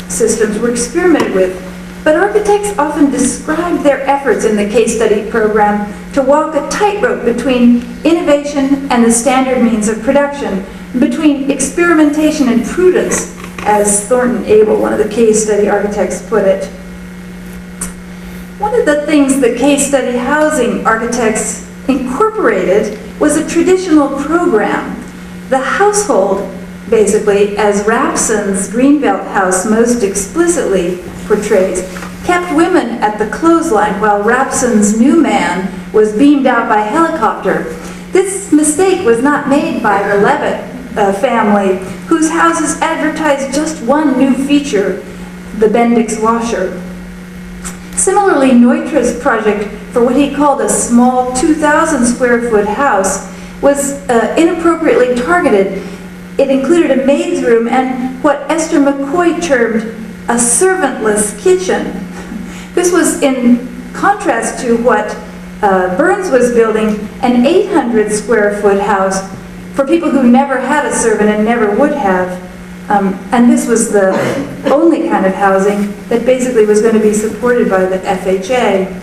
systems were experimented with, but architects often described their efforts in the case study program to walk a tightrope between innovation and the standard means of production, between experimentation and prudence, as Thornton Abel, one of the case study architects, put it. One of the things the case study housing architects incorporated was a traditional program. The household, basically, as Rapson's Greenbelt house most explicitly portrays, kept women at the clothesline while Rapson's new man was beamed out by helicopter. This mistake was not made by the Levitt family, whose houses advertised just one new feature, the Bendix washer. Similarly, Neutra's project for what he called a small 2,000 square foot house was inappropriately targeted. It included a maid's room and what Esther McCoy termed a servantless kitchen. This was in contrast to what Burns was building an 800 square foot house for people who never had a servant and never would have. And this was the only kind of housing that basically was going to be supported by the FHA.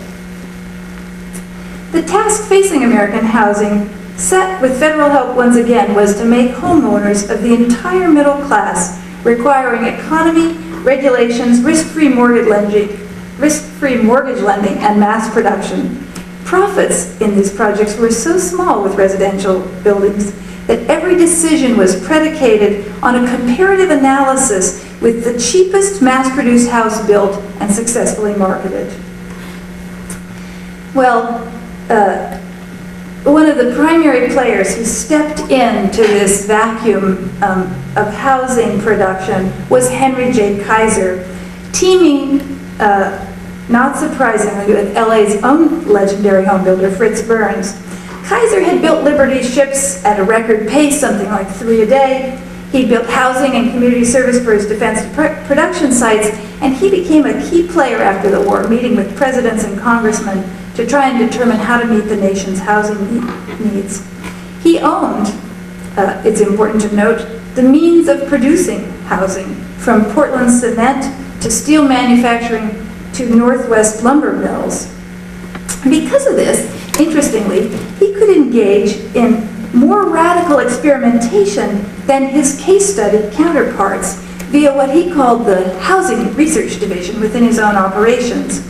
The task facing American housing, set with federal help once again, was to make homeowners of the entire middle class, requiring economy, regulations, risk-free mortgage lending, and mass production. Profits in these projects were so small with residential buildings that every decision was predicated on a comparative analysis with the cheapest mass-produced house built and successfully marketed. Well, one of the primary players who stepped into this vacuum of housing production was Henry J. Kaiser, teaming, not surprisingly, with LA's own legendary home builder, Fritz Burns. Kaiser had built Liberty ships at a record pace, something like 3 a day. He built housing and community service for his defense production sites, and he became a key player after the war, meeting with presidents and congressmen to try and determine how to meet the nation's housing needs. He owned, it's important to note, the means of producing housing, from Portland cement to steel manufacturing to Northwest lumber mills. Because of this, interestingly, he could engage in more radical experimentation than his case study counterparts via what he called the Housing Research Division within his own operations.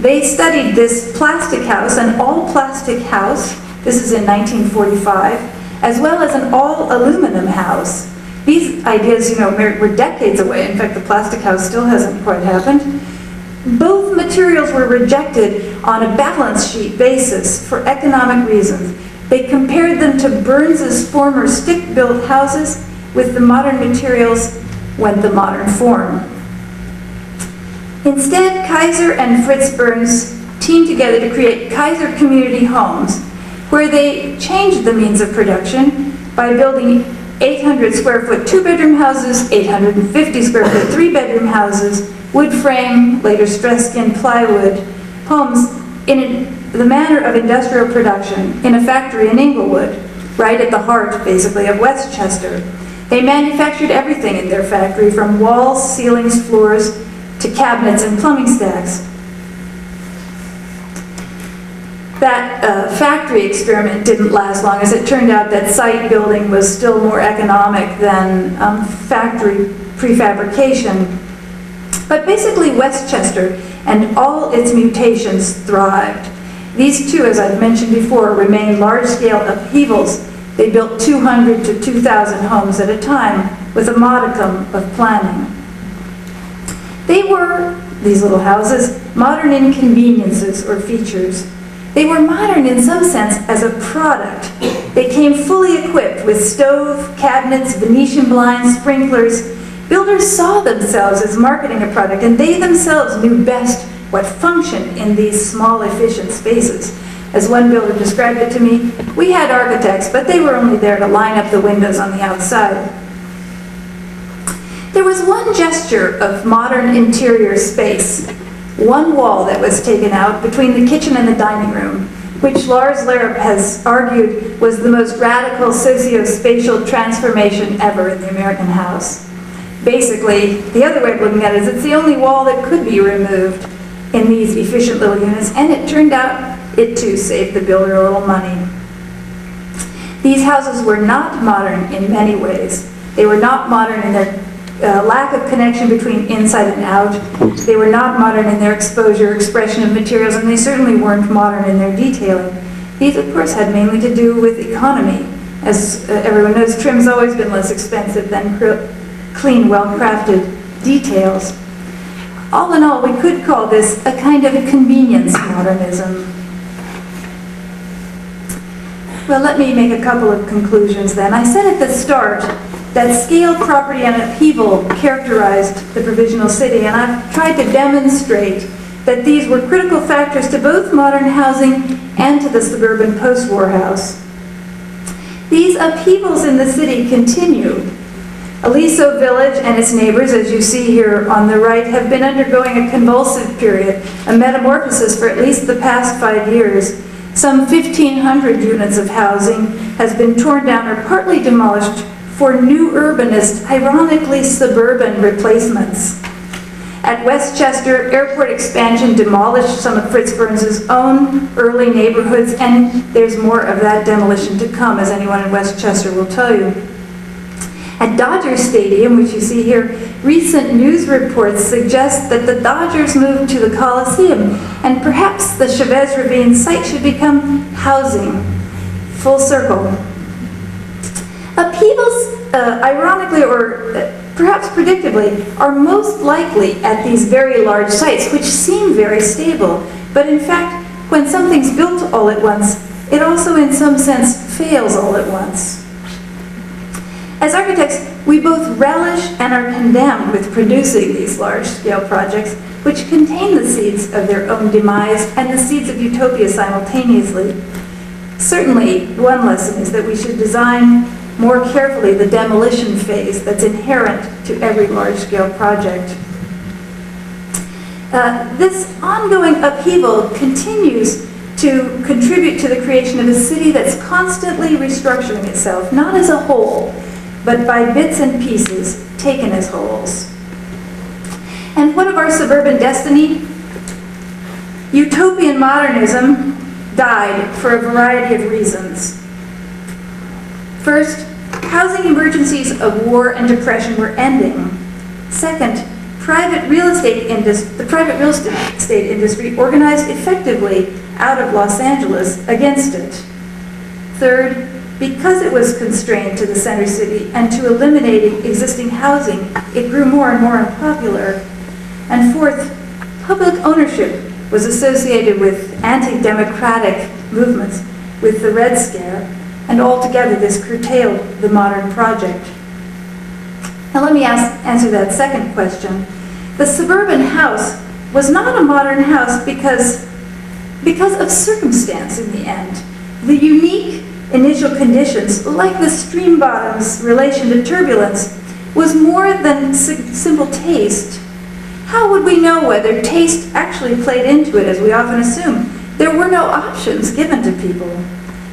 They studied this plastic house, an all-plastic house, this is in 1945, as well as an all-aluminum house. These ideas, were decades away. In fact, the plastic house still hasn't quite happened. Both materials were rejected on a balance sheet basis for economic reasons. They compared them to Burns's former stick-built houses. With the modern materials went the modern form. Instead, Kaiser and Fritz Burns teamed together to create Kaiser Community Homes, where they changed the means of production by building 800 square foot 2-bedroom houses, 850 square foot 3-bedroom houses, wood frame, later stress skin plywood, homes in the manner of industrial production in a factory in Inglewood, right at the heart, basically, of Westchester. They manufactured everything in their factory, from walls, ceilings, floors, to cabinets and plumbing stacks. That factory experiment didn't last long, as it turned out that site building was still more economic than factory prefabrication. But basically, Westchester and all its mutations thrived. These two, as I've mentioned before, remain large-scale upheavals. They built 200 to 2,000 homes at a time with a modicum of planning. They were, these little houses, modern inconveniences or features. They were modern in some sense as a product. They came fully equipped with stove, cabinets, Venetian blinds, sprinklers. Builders saw themselves as marketing a product, and they themselves knew best what functioned in these small, efficient spaces. As one builder described it to me, we had architects, but they were only there to line up the windows on the outside. There was one gesture of modern interior space, one wall that was taken out between the kitchen and the dining room, which Lars Larup has argued was the most radical socio-spatial transformation ever in the American house. Basically, the other way of looking at it is it's the only wall that could be removed in these efficient little units, and it turned out it too saved the builder a little money. These houses were not modern in many ways. They were not modern in their lack of connection between inside and out. They were not modern in their exposure, expression of materials, and they certainly weren't modern in their detailing. These, of course, had mainly to do with economy. As everyone knows, trim's always been less expensive than clean, well-crafted details. All in all, we could call this a kind of convenience modernism. Well, let me make a couple of conclusions then. I said at the start that scale, property, and upheaval characterized the Provisional City, and I've tried to demonstrate that these were critical factors to both modern housing and to the suburban post-war house. These upheavals in the city continue. Aliso Village and its neighbors, as you see here on the right, have been undergoing a convulsive period, a metamorphosis for at least the past 5 years. Some 1,500 units of housing has been torn down or partly demolished for new urbanist, ironically suburban replacements. At Westchester, airport expansion demolished some of Fritz Burns's own early neighborhoods, and there's more of that demolition to come, as anyone in Westchester will tell you. At Dodger Stadium, which you see here, recent news reports suggest that the Dodgers moved to the Coliseum, and perhaps the Chavez Ravine site should become housing. Full circle. Upheavals, ironically or perhaps predictably, are most likely at these very large sites, which seem very stable. But in fact, when something's built all at once, it also in some sense fails all at once. As architects, we both relish and are condemned with producing these large-scale projects, which contain the seeds of their own demise and the seeds of utopia simultaneously. Certainly, one lesson is that we should design more carefully the demolition phase that's inherent to every large-scale project. This ongoing upheaval continues to contribute to the creation of a city that's constantly restructuring itself, not as a whole, but by bits and pieces taken as wholes. And what of our suburban destiny? Utopian modernism died for a variety of reasons. First, housing emergencies of war and depression were ending. Second, the private real estate industry organized effectively out of Los Angeles against it. Third, because it was constrained to the center city and to eliminating existing housing, it grew more and more unpopular. And fourth, public ownership was associated with anti-democratic movements, with the Red Scare, and altogether this curtailed the modern project. Now let me answer that second question. The suburban house was not a modern house because of circumstance in the end. The unique initial conditions, like the stream bottom's relation to turbulence, was more than simple taste. How would we know whether taste actually played into it, as we often assume? There were no options given to people.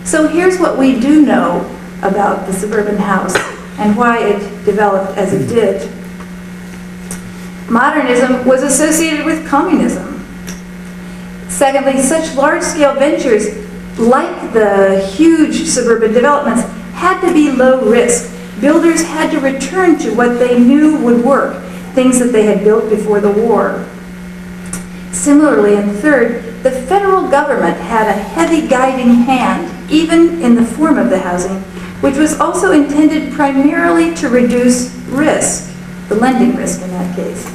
So here's what we do know about the suburban house and why it developed as it did. Modernism was associated with communism. Secondly, such large-scale ventures like the huge suburban developments had to be low risk. Builders had to return to what they knew would work, things that they had built before the war. Similarly, and third, the federal government had a heavy guiding hand, even in the form of the housing, which was also intended primarily to reduce risk, the lending risk in that case.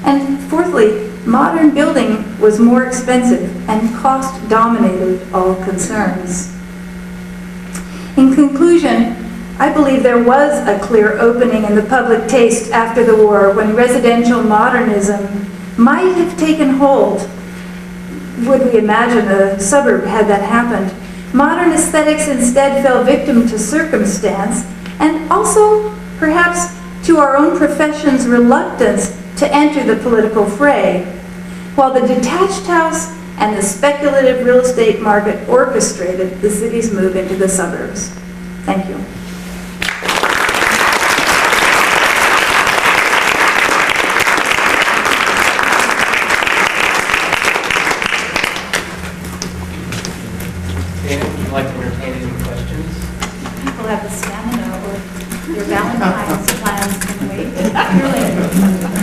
And fourthly, modern building was more expensive and cost dominated all concerns. In conclusion, I believe there was a clear opening in the public taste after the war when residential modernism might have taken hold. Would we imagine a suburb had that happened? Modern aesthetics instead fell victim to circumstance and also, perhaps, to our own profession's reluctance to enter the political fray, while the detached house and the speculative real estate market orchestrated the city's move into the suburbs. Thank you. Dana, would you like to entertain any questions? People have the stamina or your Valentine's plans can wait.